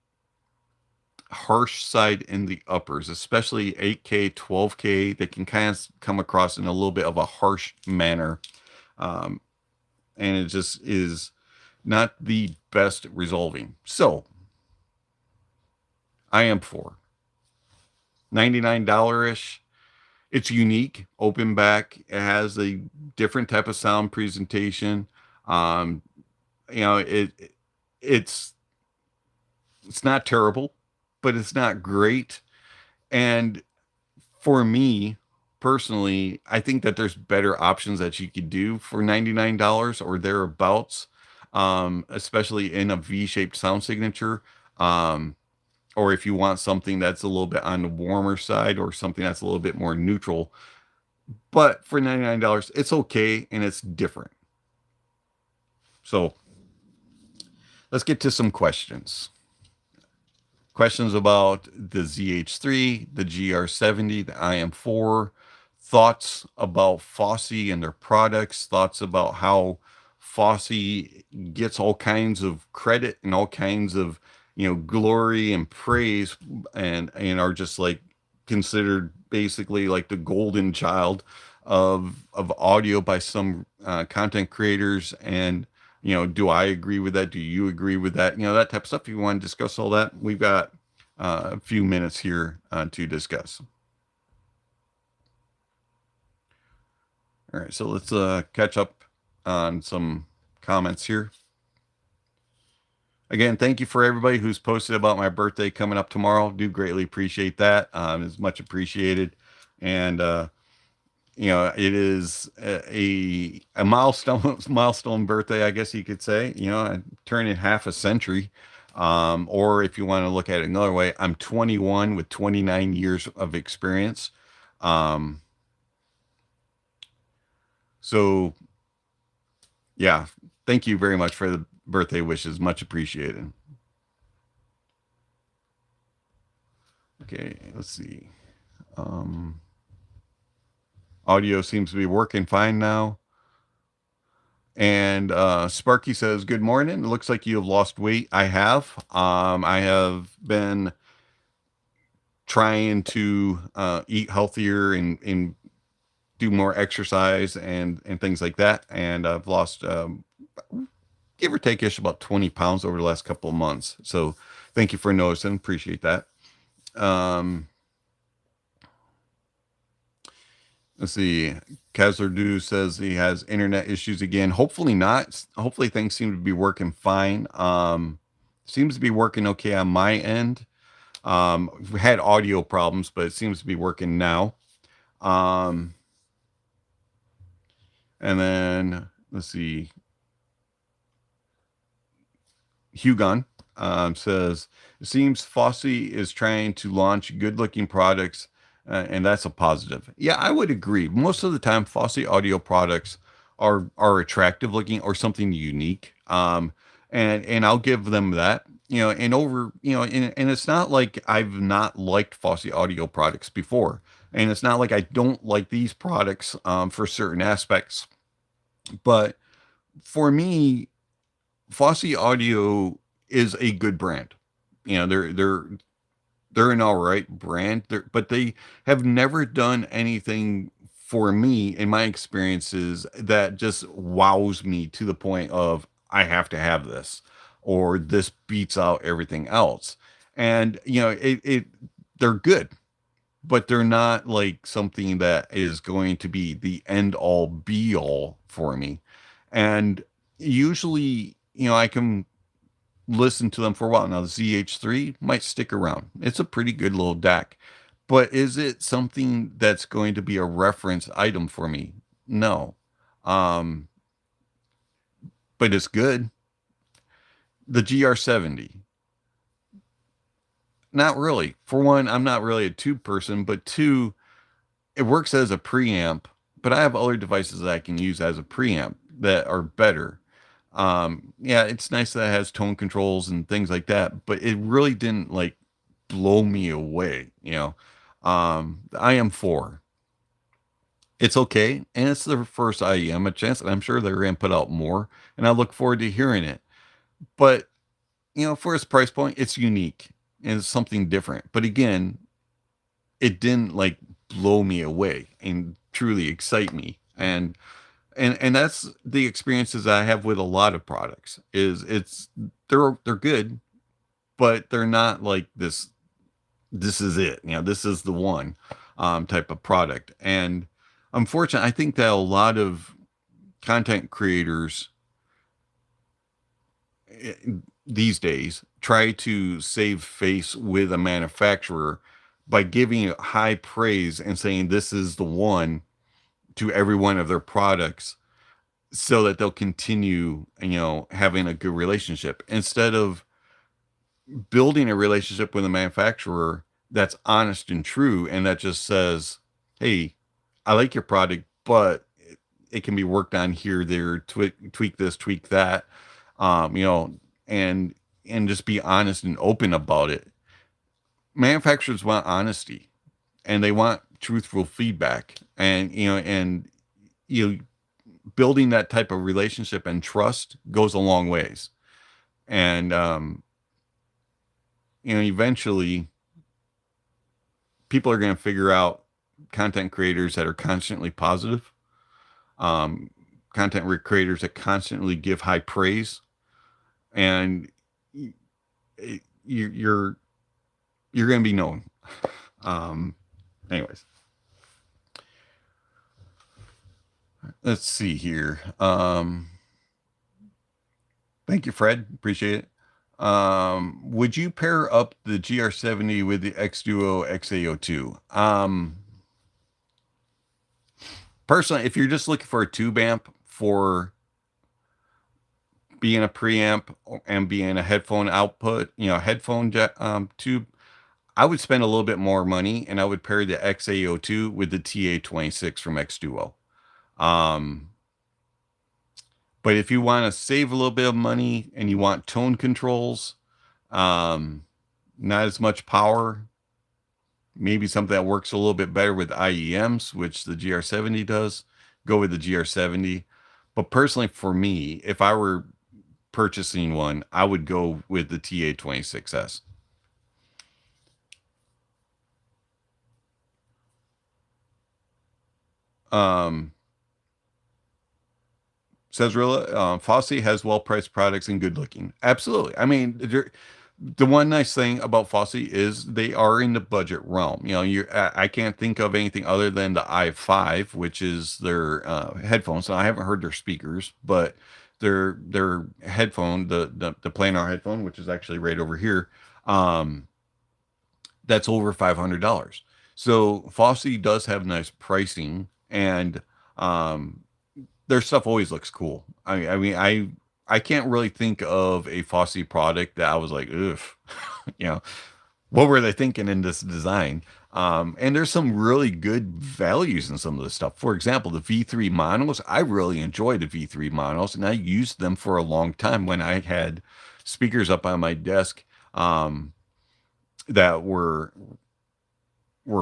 harsh side in the uppers, especially 8K, 12K. They can kind of come across in a little bit of a harsh manner. And it just is not the best resolving. So, IM4, $99-ish. It's unique, open back. It has a different type of sound presentation. It's not terrible, but it's not great. And for me personally, I think that there's better options that you could do for $99 or thereabouts, especially in a V-shaped sound signature. Or if you want something that's a little bit on the warmer side or something that's a little bit more neutral. But for $99, it's okay and it's different. So let's get to some questions. Questions about the ZH3, the GR70, the IM4, thoughts about Fosi and their products, thoughts about how Fosi gets all kinds of credit and all kinds of, glory and praise, and are just like considered basically like the golden child of audio by some content creators. And do I agree with that? Do you agree with that? That type of stuff. If you want to discuss all that, we've got a few minutes here to discuss. All right, so let's catch up on some comments here. Again, thank you for everybody who's posted about my birthday coming up tomorrow. Do greatly appreciate that. It's much appreciated. And it is a milestone birthday, I guess you could say. I'm turning half a century. Or if you want to look at it another way, I'm 21 with 29 years of experience. So yeah, thank you very much for the birthday wishes. Much appreciated. Okay, let's see. Audio seems to be working fine now. And Sparky says, "Good morning. It looks like you have lost weight." I have. I have been trying to eat healthier and do more exercise and things like that. And I've lost, give or take ish, about 20 pounds over the last couple of months. So thank you for noticing. Appreciate that. Let's see. Kessler Do says he has internet issues again. Hopefully not. Hopefully things seem to be working fine. Seems to be working okay on my end. We had audio problems, but it seems to be working now. And then let's see. Hugon says, "It seems Fosi is trying to launch good-looking products, and that's a positive." Yeah, I would agree. Most of the time, Fosi audio products are attractive looking or something unique. And I'll give them that. And over, and it's not like I've not liked Fosi audio products before, and it's not like I don't like these products for certain aspects, but for me, Fosi Audio is a good brand. They're an all right brand, but they have never done anything for me in my experiences that just wows me to the point of I have to have this or this beats out everything else. And it they're good, but they're not like something that is going to be the end all be all for me. And usually, I can listen to them for a while. Now, the ZH3 might stick around. It's a pretty good little DAC. But is it something that's going to be a reference item for me? No. Um, but it's good. The GR70. Not really. For one, I'm not really a tube person, but two, it works as a preamp, but I have other devices that I can use as a preamp that are better. Yeah, it's nice that it has tone controls and things like that, but it really didn't like blow me away. The IM4, it's okay, and it's their first IEM a chance, and I'm sure they're going to put out more, and I look forward to hearing it. But for its price point, it's unique and it's something different. But again, it didn't like blow me away and truly excite me. And that's the experiences I have with a lot of products. They're good, but they're not like this is it. This is the one type of product. And unfortunately, I think that a lot of content creators these days try to save face with a manufacturer by giving it high praise and saying this is the one to every one of their products so that they'll continue, having a good relationship instead of building a relationship with a manufacturer that's honest and true and that just says, "Hey, I like your product, but it can be worked on here, there, tweak this, tweak that," and just be honest and open about it. Manufacturers want honesty and they want truthful feedback, and building that type of relationship and trust goes a long ways. And eventually people are going to figure out content creators that are constantly positive, content creators that constantly give high praise, and you're going to be known. Anyways, let's see here. Thank you, Fred. Appreciate it. Would you pair up the GR70 with the X Duo XAO2? Personally, if you're just looking for a tube amp for being a preamp and being a headphone output, headphone tube, I would spend a little bit more money and I would pair the XAO2 with the TA26 from X Duo. But if you want to save a little bit of money and you want tone controls, not as much power, maybe something that works a little bit better with IEMs, which the GR70 does, go with the GR70. But personally, for me, if I were purchasing one, I would go with the TA26S. Um, Says Rilla, Fosi has well-priced products and good looking. Absolutely. I mean, the one nice thing about Fosi is they are in the budget realm. You know, I can't think of anything other than the i5, which is their headphones. So I haven't heard their speakers, but their headphone, the planar headphone, which is actually right over here, um, that's over $500. So Fosi does have nice pricing, and um, their stuff always looks cool. I can't really think of a Fosi product that I was like, ugh, you know, what were they thinking in this design? And there's some really good values in some of this stuff. For example, the V3 monos, I really enjoy the V3 monos, and I used them for a long time when I had speakers up on my desk that were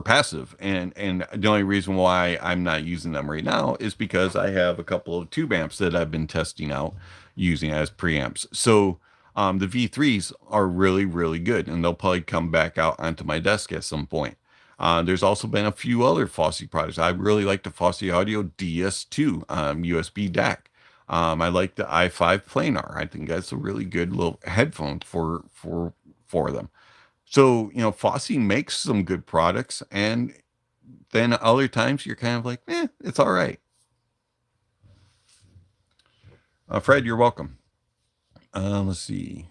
passive, and the only reason why I'm not using them right now is because I have a couple of tube amps that I've been testing out using as preamps. So the V3s are really, really good, and they'll probably come back out onto my desk at some point. There's also been a few other Fosi products. I really like the Fosi Audio DS2 USB DAC. I like the i5 planar. I think that's a really good little headphone for them. So, you know, Fosi makes some good products, and then other times you're kind of like, it's all right. Fred, you're welcome. Let's see.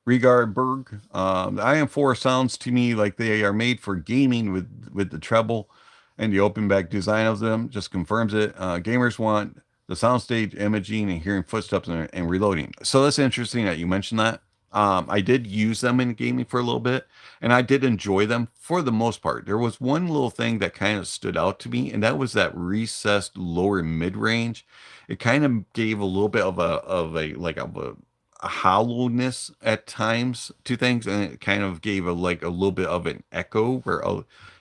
Regard Berg. The IM4 sounds to me like they are made for gaming with the treble, and the open back design of them just confirms it. Gamers want the soundstage imaging and hearing footsteps and reloading. So that's interesting that you mentioned that. I did use them in gaming for a little bit, and I did enjoy them for the most part. There was one little thing that kind of stood out to me, and that was that recessed lower mid range. It kind of gave a little bit of a hollowness at times to things, and it kind of gave a little bit of an echo where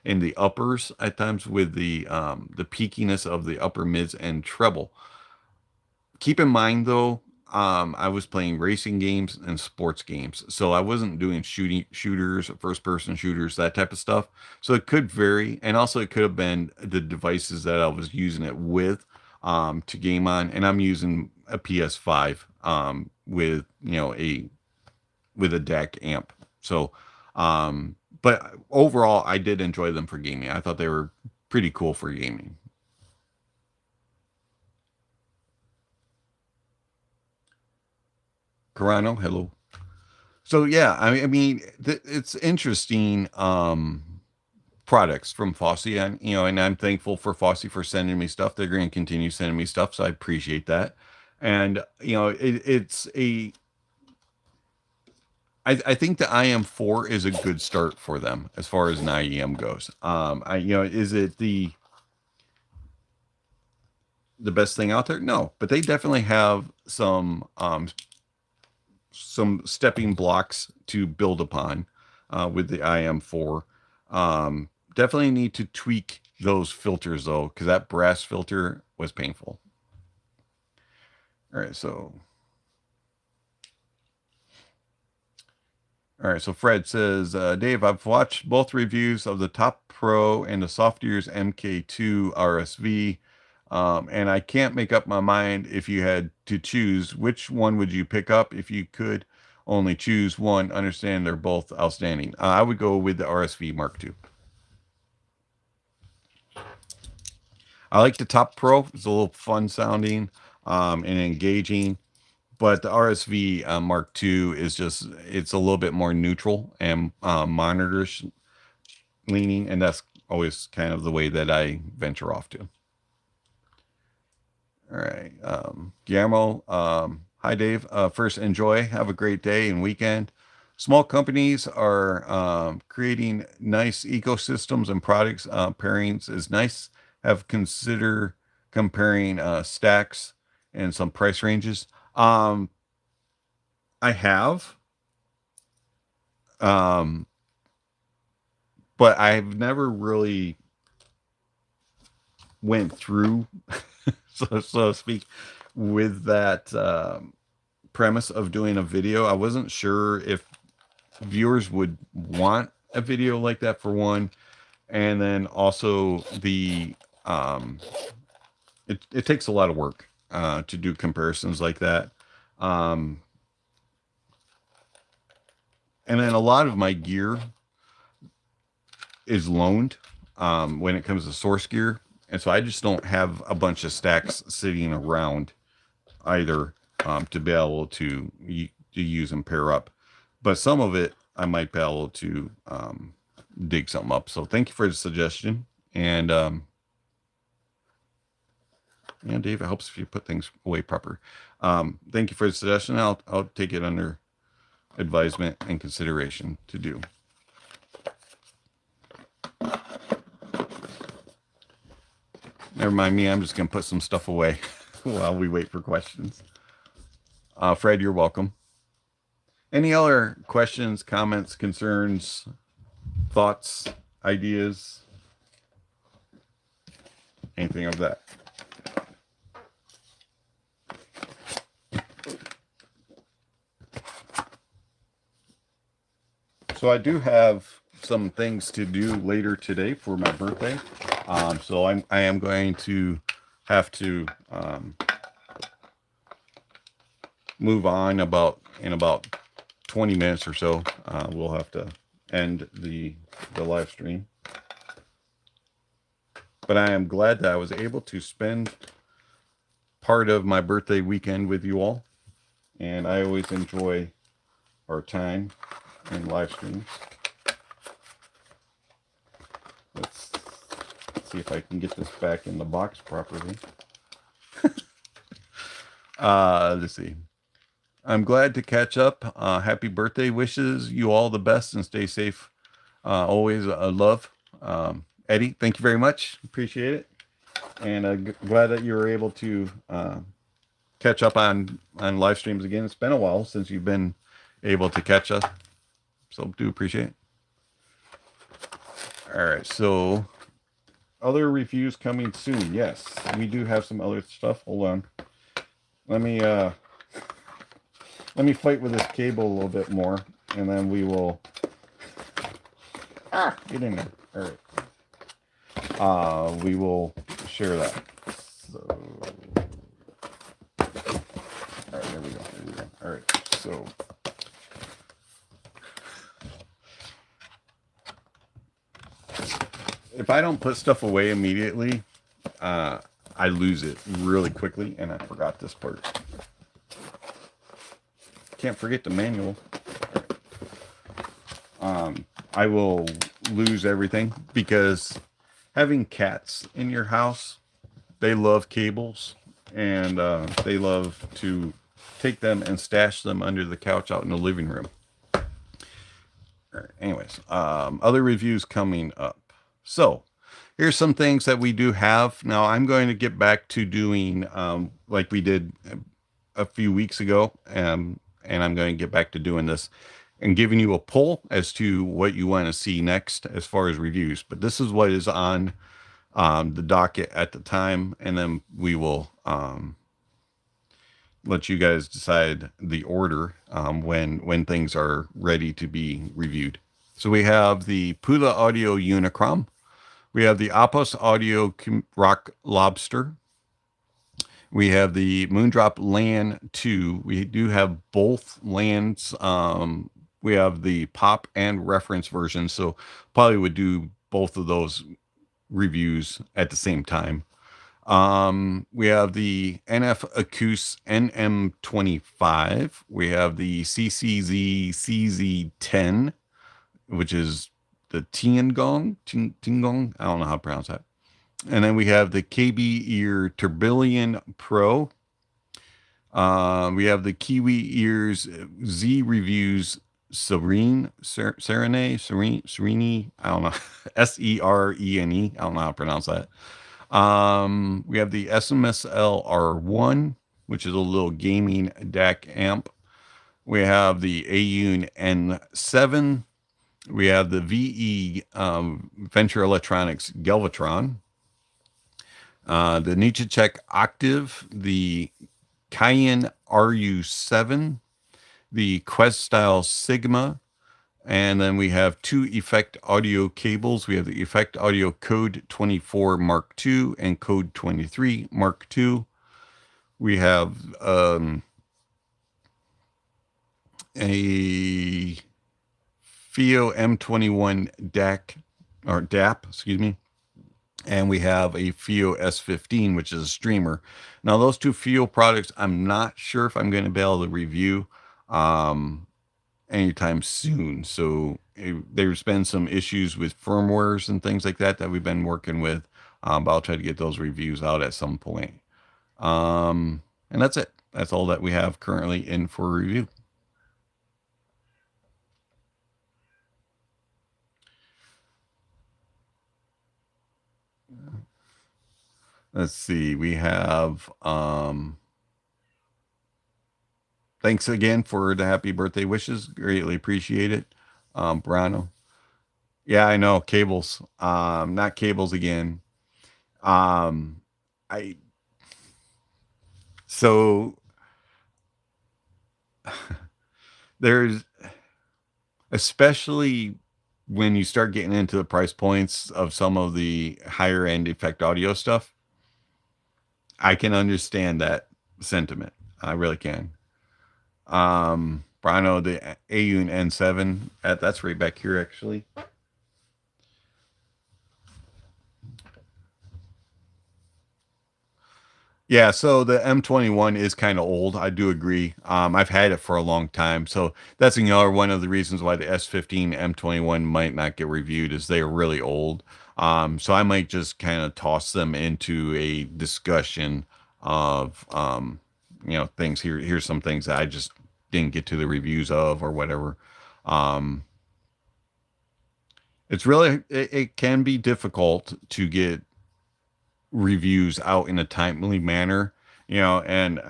in the uppers at times with the peakiness of the upper mids and treble. Keep in mind though, I was playing racing games and sports games, so I wasn't doing shooters, first person shooters, that type of stuff. So it could vary, and also it could have been the devices that I was using it with to game on, and I'm using a PS5 with with a DAC amp. So, but overall, I did enjoy them for gaming. I thought they were pretty cool for gaming. Carano, hello. So yeah, I mean, it's interesting products from Fosi, and and I'm thankful for Fosi for sending me stuff. They're going to continue sending me stuff, so I appreciate that. And it's a I think the IM4 is a good start for them as far as an IEM goes. Is it the best thing out there? No, but they definitely have some stepping blocks to build upon with the IM4. Definitely need to tweak those filters though, because that brass filter was painful. All right, so Fred says, Dave, I've watched both reviews of the Top Pro and the Softears MK2 RSV, and I can't make up my mind. If you had to choose, which one would you pick up if you could only choose one? Understand they're both outstanding. I would go with the RSV Mark II. I like the Top Pro. It's a little fun sounding and engaging, but the RSV Mark II is it's a little bit more neutral and monitors leaning, and that's always kind of the way that I venture off to. All right. Guillermo, hi, Dave. First, enjoy. Have a great day and weekend. Small companies are creating nice ecosystems and products. Pairings is nice. Have consider comparing stacks and some price ranges. I have. Um, but I've never really went through, so to speak, with that premise of doing a video. I wasn't sure if viewers would want a video like that, for one, and then also the it takes a lot of work to do comparisons like that. And then a lot of my gear is loaned when it comes to source gear. And so I just don't have a bunch of stacks sitting around either to be able to use and pair up. But some of it I might be able to dig something up. So thank you for the suggestion. And yeah, Dave, it helps if you put things away proper. Thank you for the suggestion. I'll take it under advisement and consideration to do. Never mind me, I'm just going to put some stuff away while we wait for questions. Fred, you're welcome. Any other questions, comments, concerns, thoughts, ideas? Anything of that? So I do have some things to do later today for my birthday. So I am going to have to move on in about 20 minutes or so. We'll have to end the live stream. But I am glad that I was able to spend part of my birthday weekend with you all. And I always enjoy our time in live streams. Let's see if I can get this back in the box properly. Let's see. I'm glad to catch up. Happy birthday wishes. You all the best and stay safe. Always love. Eddie, thank you very much. Appreciate it. And glad that you were able to catch up on live streams again. It's been a while since you've been able to catch us. So do appreciate it. All right, so other reviews coming soon. Yes, we do have some other stuff. Hold on. Let me fight with this cable a little bit more, and then we will get in there. All right. We will share that. So, all right, there we go. All right, so. If I don't put stuff away immediately, I lose it really quickly, and I forgot this part. Can't forget the manual. I will lose everything because having cats in your house, they love cables, and they love to take them and stash them under the couch out in the living room. All right, anyways, other reviews coming up. So here's some things that we do have. Now I'm going to get back to doing like we did a few weeks ago, and I'm going to get back to doing this and giving you a poll as to what you want to see next as far as reviews. But this is what is on the docket at the time, and then we will let you guys decide the order when things are ready to be reviewed. So we have the Pula Audio Unicron. We have the Apos Audio Rock Lobster. We have the Moondrop LAN 2. We do have both LANs. We have the pop and reference version, so probably would do both of those reviews at the same time. We have the NF Acous NM25. We have the CCZ CZ10, which is the Tiangong. I don't know how to pronounce that. And then we have the KB Ear Tourbillon Pro. We have the Kiwi Ears Z Reviews Serene. I don't know. SERENE. I don't know how to pronounce that. We have the SMSL R1, which is a little gaming DAC amp. We have the AUN N7. We have the VE Venture Electronics Galvatron, the Nietzschecheck Octave, the Cayenne RU7, the Quest Style Sigma, and then we have two Effect Audio cables. We have the Effect Audio Code 24 Mark II and Code 23 Mark II. We have a FiiO M21 DAC, or DAP, excuse me. And we have a FiiO S15, which is a streamer. Now, those two FiiO products, I'm not sure if I'm going to be able to review anytime soon. So there's been some issues with firmwares and things like that we've been working with. But I'll try to get those reviews out at some point. And that's it. That's all that we have currently in for review. Let's see. We have thanks again for the happy birthday wishes. Greatly appreciate it. Brano. Yeah, I know. Cables. Not cables again. So there's, especially when you start getting into the price points of some of the higher end effect audio stuff, I can understand that sentiment. I really can. Brano, the AUN N7, that's right back here, actually. Yeah, so the M21 is kind of old. I do agree. I've had it for a long time. So that's another one of the reasons why the S15 M21 might not get reviewed, is they are really old. So I might just kind of toss them into a discussion of, things. Here's some things that I just didn't get to the reviews of or whatever. It's really, it can be difficult to get reviews out in a timely manner, and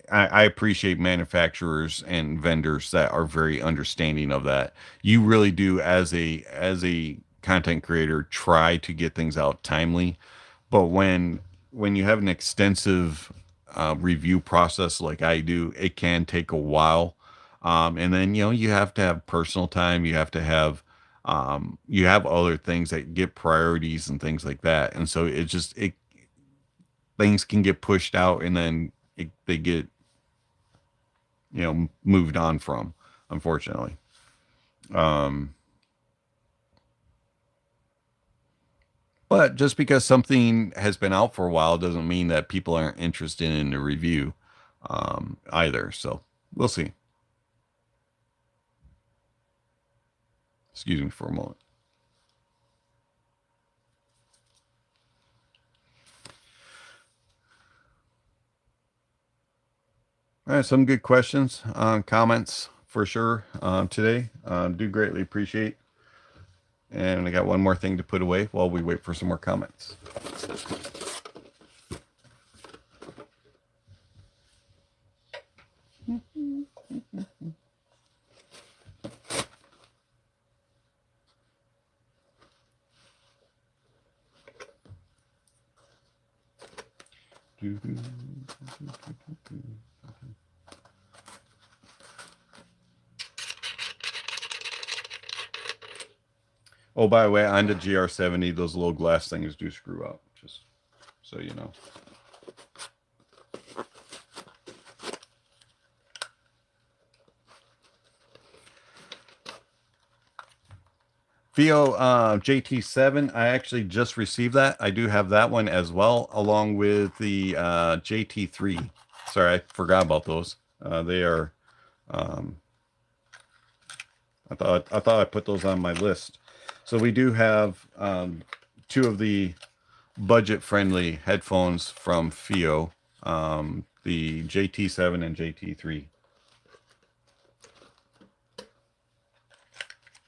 I appreciate manufacturers and vendors that are very understanding of that. You really do, as a content creator, try to get things out timely, but when you have an extensive review process like I do, it can take a while. And then you have to have personal time, you have to have you have other things that get priorities and things like that, and so things can get pushed out, and then they get moved on from, unfortunately. But just because something has been out for a while doesn't mean that people aren't interested in the review either. So we'll see. Excuse me for a moment. All right, some good questions, comments for sure today. Do greatly appreciate. And I got one more thing to put away while we wait for some more comments. Oh, by the way, on the GR70, those little glass things do screw up, just so you know. FiiO JT7, I actually just received that. I do have that one as well, along with the JT3. Sorry, I forgot about those. They are. I thought I put those on my list. So we do have two of the budget-friendly headphones from FiiO, the JT7 and JT3.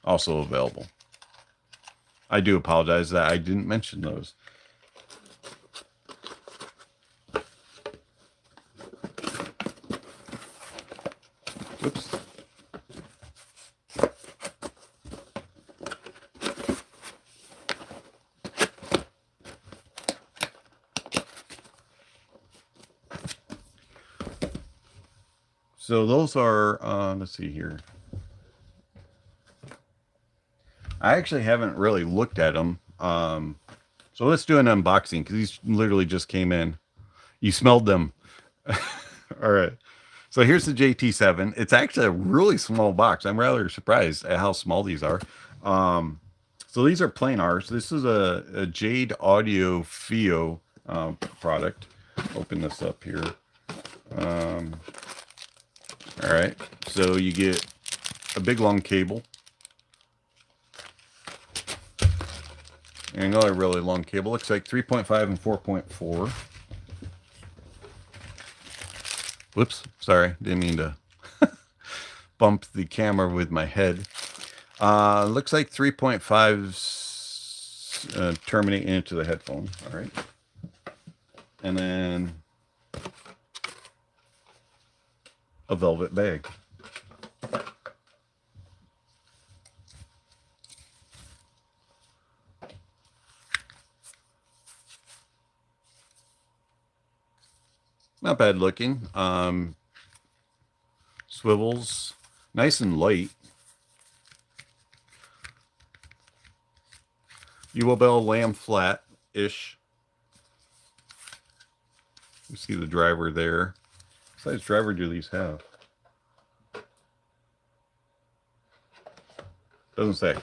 Also available. I do apologize that I didn't mention those. Oops. So those are, let's see here. I actually haven't really looked at them. So let's do an unboxing because these literally just came in. You smelled them. All right. So here's the JT7. It's actually a really small box. I'm rather surprised at how small these are. So these are plain R's. This is a Jade Audiophile product. Open this up here. All right. So you get a big long cable. And another really long cable. Looks like 3.5 and 4.4. Whoops. Sorry. Didn't mean to bump the camera with my head. Looks like 3.5s terminate into the headphone. All right. And then a velvet bag. Not bad looking. Swivels, nice and light. UL lamb flat-ish. You see the driver there. What size driver do these have? Doesn't say.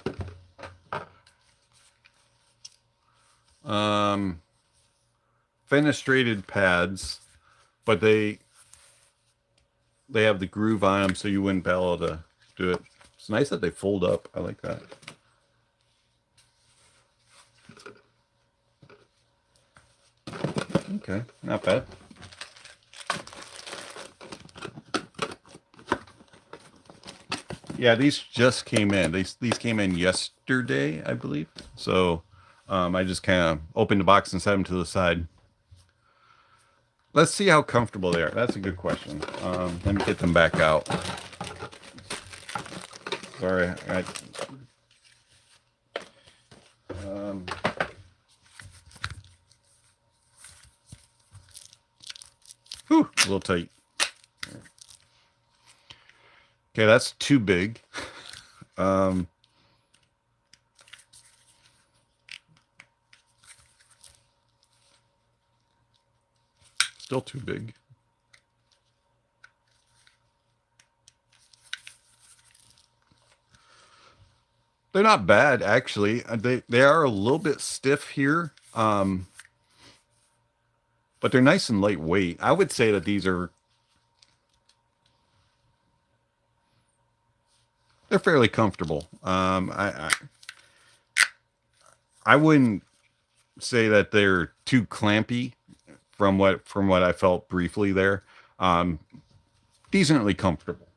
Fenestrated pads, but they have the groove on them, so you wouldn't be able to do it. It's nice that they fold up. I like that. Okay, not bad. Yeah, these just came in. These came in yesterday, I believe. So I just kind of opened the box and set them to the side. Let's see how comfortable they are. That's a good question. Let me get them back out. Sorry. Whew, a little tight. Okay, that's too big. Still too big. They're not bad, actually. They are a little bit stiff here, but they're nice and lightweight. I would say that they're fairly comfortable. I wouldn't say that they're too clampy from what I felt briefly there. Decently comfortable.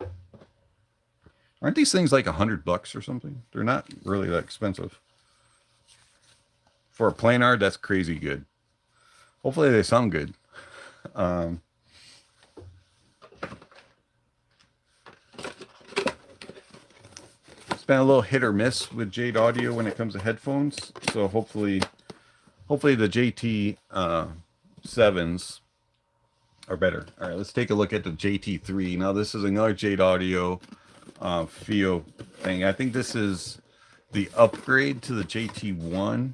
Aren't these things like $100 or something? They're not really that expensive. For a plain art, that's crazy good. Hopefully they sound good. It's been a little hit or miss with Jade Audio when it comes to headphones. So hopefully the JT 7s are better. All right, let's take a look at the JT3. Now this is another Jade Audio FiiO thing. I think this is the upgrade to the JT1,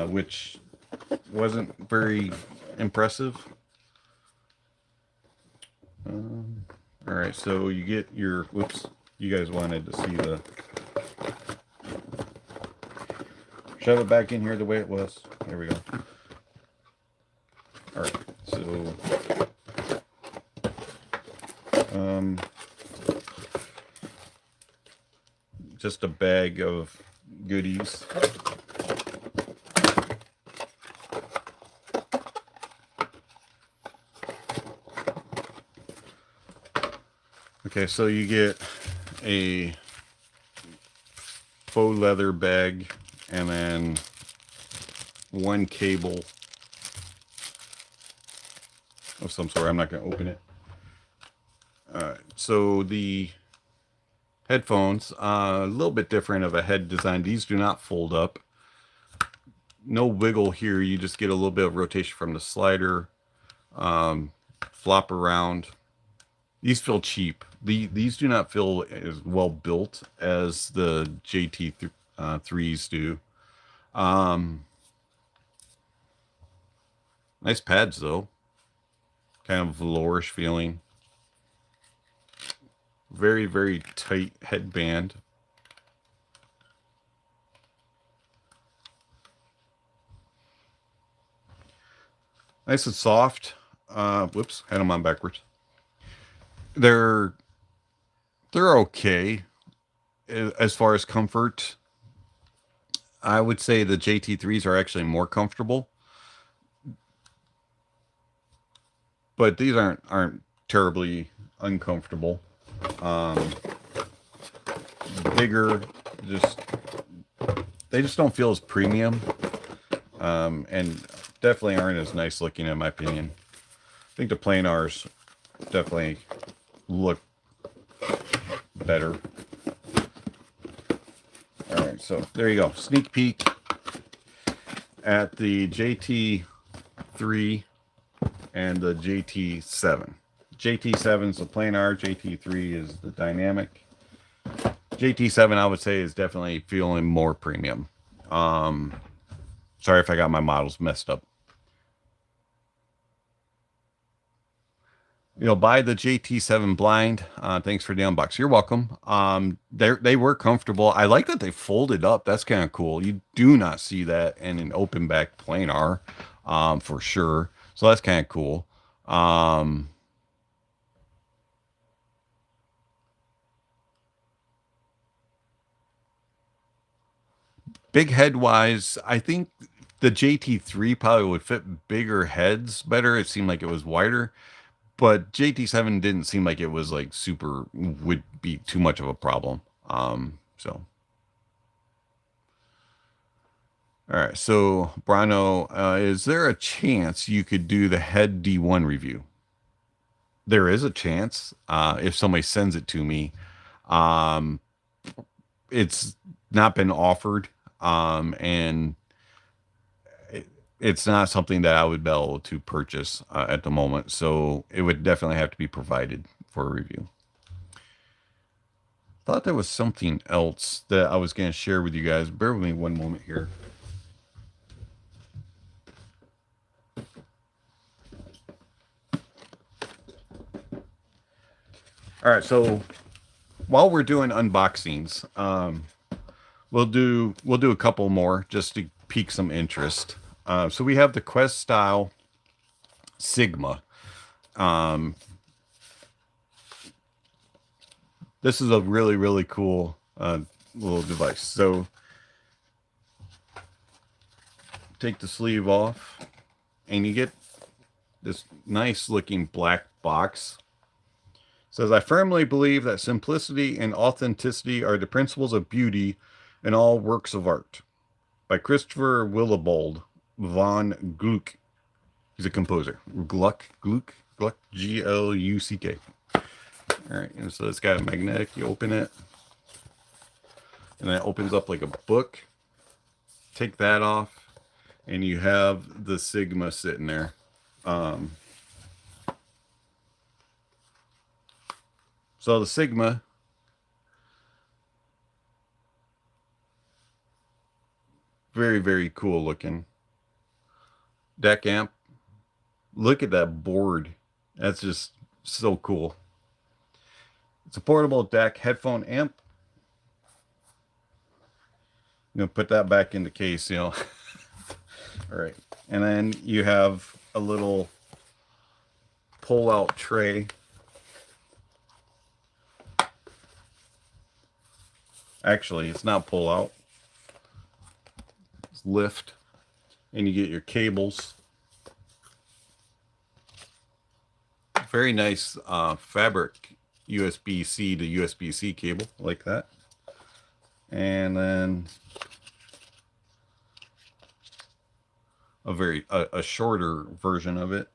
which wasn't very impressive. All right, so you get your, whoops, you guys wanted to see the, shove it back in here the way it was. There we go. All right, so just a bag of goodies. Okay, so you get a faux leather bag and then one cable of some sort. I'm not going to open it. So the headphones, a little bit different of a head design. These do not fold up. No wiggle here. You just get a little bit of rotation from the slider. Flop around. These feel cheap. These do not feel as well built as the JT3s do. Nice pads though. Kind of velourish feeling. Very, very tight headband. Nice and soft. Whoops, had them on backwards. They're okay as far as comfort. I would say the JT3s are actually more comfortable, but these aren't terribly uncomfortable. Bigger, they just don't feel as premium, and definitely aren't as nice looking in my opinion. I think the planars definitely look better. All right, so there you go. Sneak peek at the JT3 and the JT7. JT7 is the planar, JT3 is the dynamic. JT7 I would say is definitely feeling more premium. Sorry if I got my models messed up. You know, buy the JT7 blind. Thanks for the unbox. You're welcome. They were comfortable. I like that they folded up. That's kind of cool. You do not see that in an open back planar, for sure. So that's kind of cool. Big head wise, I think the JT3 probably would fit bigger heads better. It seemed like it was wider, but JT7 didn't seem like it was like super, would be too much of a problem. So. All right, so Brano, is there a chance you could do the head D1 review? There is a chance, if somebody sends it to me. It's not been offered, and it's not something that I would be able to purchase at the moment. So it would definitely have to be provided for a review. Thought there was something else that I was going to share with you guys. Bear with me one moment here. All right, so while we're doing unboxings, we'll do a couple more just to pique some interest. So we have the Quest Style Sigma. This is a really, really cool little device. So take the sleeve off and you get this nice looking black box. It says, I firmly believe that simplicity and authenticity are the principles of beauty in all works of art. By Christopher Willibald von Gluck. He's a composer. Gluck, G-L-U-C-K. All right, and so it's got a magnetic. You open it, and then it opens up like a book. Take that off, and you have the Sigma sitting there. So the Sigma, very, very cool looking. DAC amp. Look at that board. That's just so cool. It's a portable DAC headphone amp. I'm going to put that back in the case, you know. All right. And then you have a little pull-out tray. Actually, it's not pull-out. It's lift. And you get your cables. Very nice fabric USB-C to USB-C cable like that. And then a shorter version of it.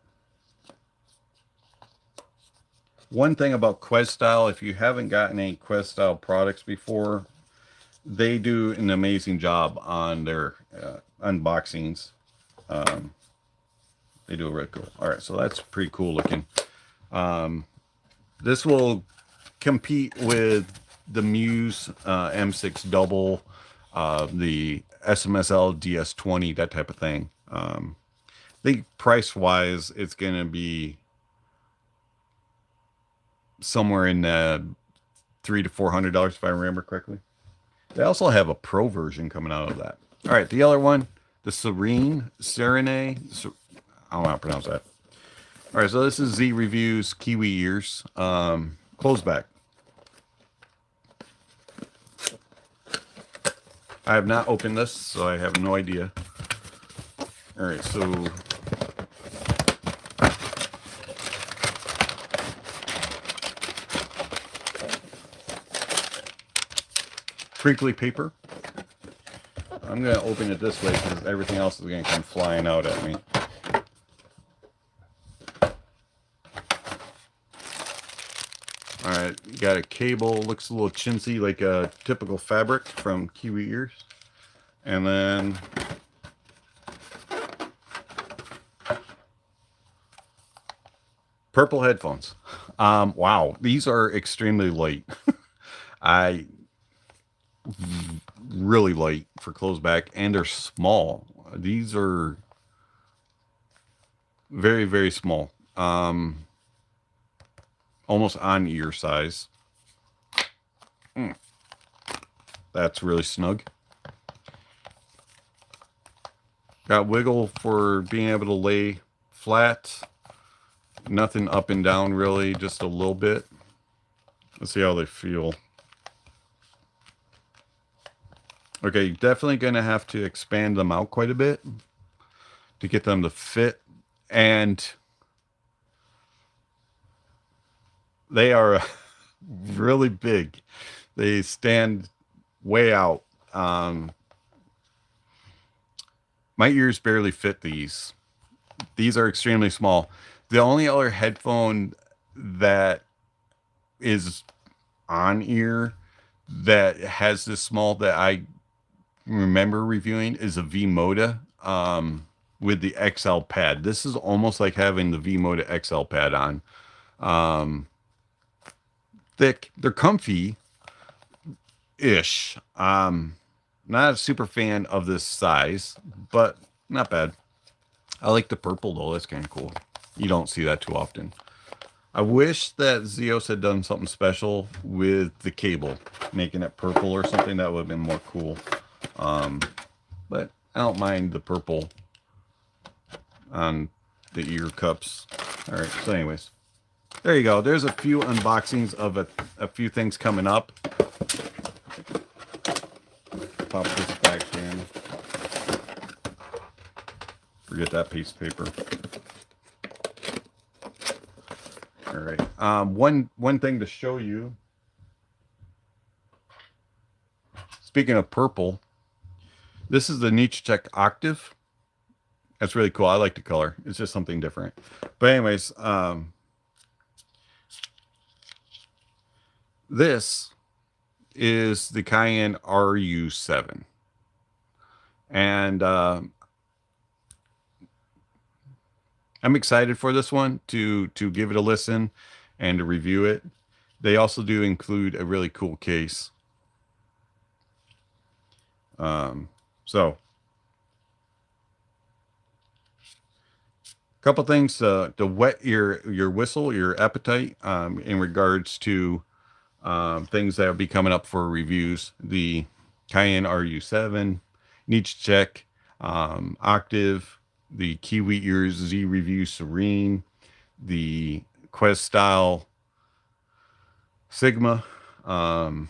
One thing about Quest Style, if you haven't gotten any Quest Style products before, they do an amazing job on their unboxings. They do a really cool. All right, so that's pretty cool looking. This will compete with the Muse M6 Double, the SMSL DS20, that type of thing. I think price-wise, it's going to be somewhere in the $300 to $400 if I remember correctly. They also have a pro version coming out of that. All right, the other one, the Serene. I don't know how to pronounce that. All right, so this is Z Reviews Kiwi Ears. Close back. I have not opened this, so I have no idea. All right, so crinkly paper. I'm going to open it this way because everything else is going to come flying out at me. Alright, you got a cable, looks a little chintzy like a typical fabric from Kiwi Ears. And then purple headphones. Wow, these are extremely light. Really light for close back, and they're small. These are very, very small. Almost on ear size. That's really snug. Got wiggle for being able to lay flat. Nothing up and down really, just a little bit. Let's see how they feel. Okay, definitely going to have to expand them out quite a bit to get them to fit. And they are really big. They stand way out. My ears barely fit these. These are extremely small. The only other headphone that is on ear that has this small that I remember reviewing is a V-Moda with the XL pad. This is almost like having the V-Moda XL pad on. Thick. They're comfy-ish. Not a super fan of this size, but not bad. I like the purple though. That's kind of cool. You don't see that too often. I wish that Zeos had done something special with the cable, making it purple or something. That would have been more cool. But I don't mind the purple on the ear cups. All right, so anyways, there you go. There's a few unboxings of a few things coming up. Pop this back in. Forget that piece of paper. All right. One thing to show you. Speaking of purple, this is the Nietzsche Octave. That's really cool. I like the color. It's just something different. But anyways, this is the Cayenne RU7. And I'm excited for this one to give it a listen and to review it. They also do include a really cool case. So a couple things to whet your whistle, your appetite, in regards to things that will be coming up for reviews. The Cayenne RU7, Nietzsche Octave, the Kiwi Ears Z Review Serene, the Quest Style Sigma, the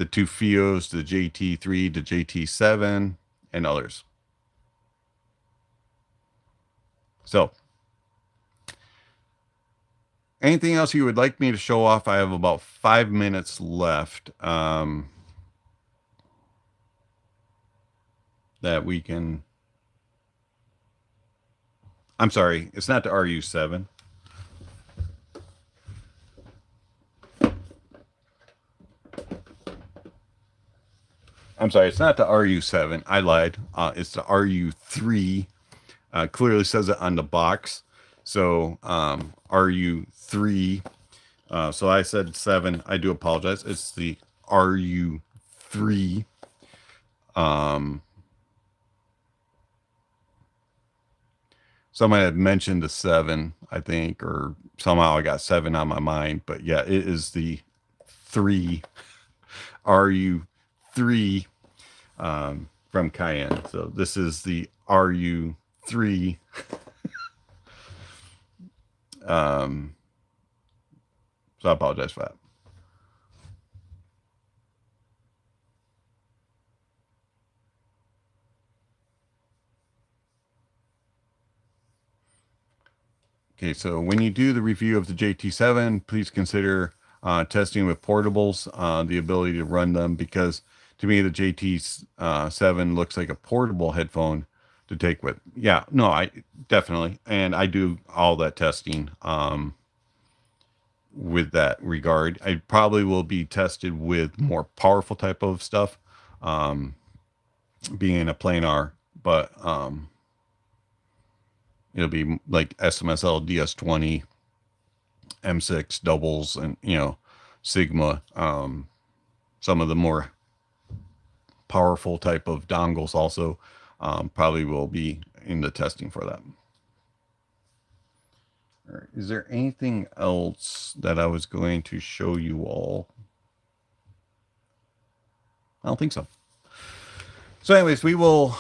two FiiOs, the JT3, the JT7, and others. So, anything else you would like me to show off? I have about 5 minutes left. That we can... I'm sorry, it's not the RU7. I'm sorry, it's not the RU7. I lied. It's the RU3. Clearly says it on the box. So RU3. So I said 7. I do apologize. It's the RU3. Somebody had mentioned the 7, I think, or somehow I got 7 on my mind. But yeah, it is the 3, RU3 from Cayenne. So this is the RU3. So I apologize for that. Okay, so when you do the review of the JT7, please consider testing with portables, the ability to run them, because to me the JT7 looks like a portable headphone to take with. Yeah, no, I definitely, and I do all that testing with that regard. I probably will be tested with more powerful type of stuff, being a planar, but it'll be like SMSL DS20, M6 doubles, and Sigma, some of the more powerful type of dongles also probably will be in the testing for that. All right. Is there anything else that I was going to show you all? I don't think so. So anyways, we will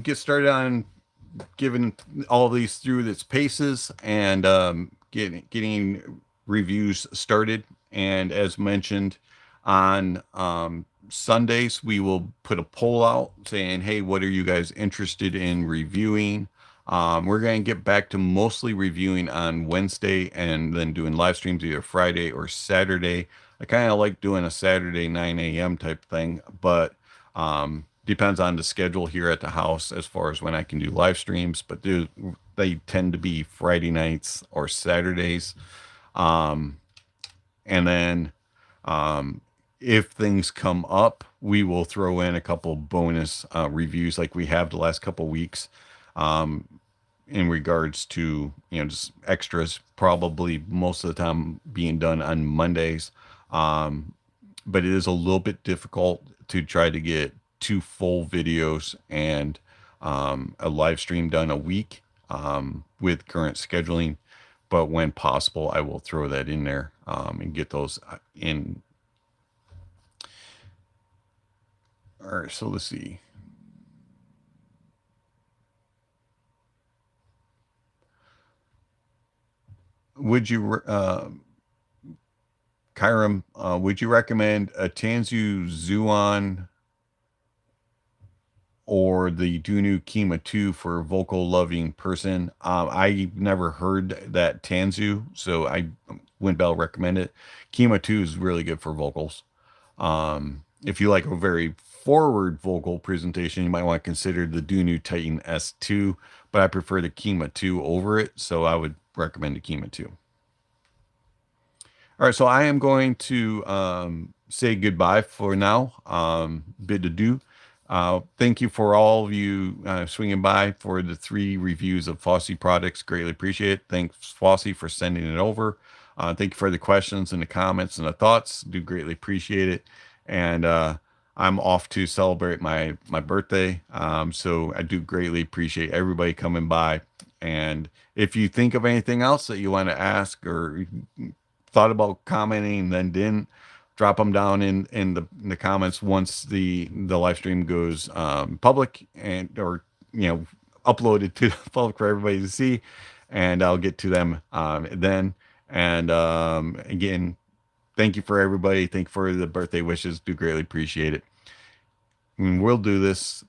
get started on giving all of these through its paces and getting reviews started. And as mentioned, on Sundays, we will put a poll out saying, hey, what are you guys interested in reviewing? We're going to get back to mostly reviewing on Wednesday and then doing live streams either Friday or Saturday. I kind of like doing a Saturday 9 a.m. type thing, but depends on the schedule here at the house as far as when I can do live streams, but they tend to be Friday nights or Saturdays. And then if things come up, we will throw in a couple bonus reviews like we have the last couple weeks in regards to, just extras, probably most of the time being done on Mondays. But it is a little bit difficult to try to get 2 full videos and a live stream done a week with current scheduling. But when possible, I will throw that in there and get those in. All right, so let's see. Would you, Kyram, would you recommend a Tanzu Zuon or the Dunu Kima 2 for a vocal loving person? I never heard that Tanzu, so I wouldn't be able to recommend it. Kima 2 is really good for vocals. If you like a very forward vocal presentation, you might want to consider the Dunu Titan S2, but I prefer the Kima 2 over it, so I would recommend the Kima 2. All right, so I am going to say goodbye for now. Bid adieu. Thank you for all of you swinging by for the 3 reviews of Fosi products. Greatly appreciate it. Thanks, Fosi, for sending it over. Thank you for the questions and the comments and the thoughts. Do greatly appreciate it. And I'm off to celebrate my birthday. So I do greatly appreciate everybody coming by. And if you think of anything else that you want to ask or thought about commenting and then didn't, drop them down in the comments once the live stream goes public and or uploaded to the public for everybody to see, and I'll get to them then. And again, thank you for everybody. Thank you for the birthday wishes. Do greatly appreciate it. And we'll do this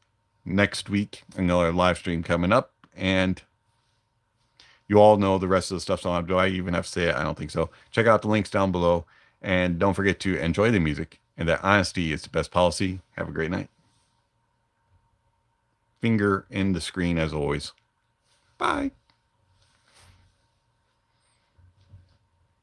next week. Another live stream coming up, and you all know the rest of the stuff. So do I even have to say it? I don't think so. Check out the links down below. And don't forget to enjoy the music, and that honesty is the best policy. Have a great night. Finger in the screen as always. Bye.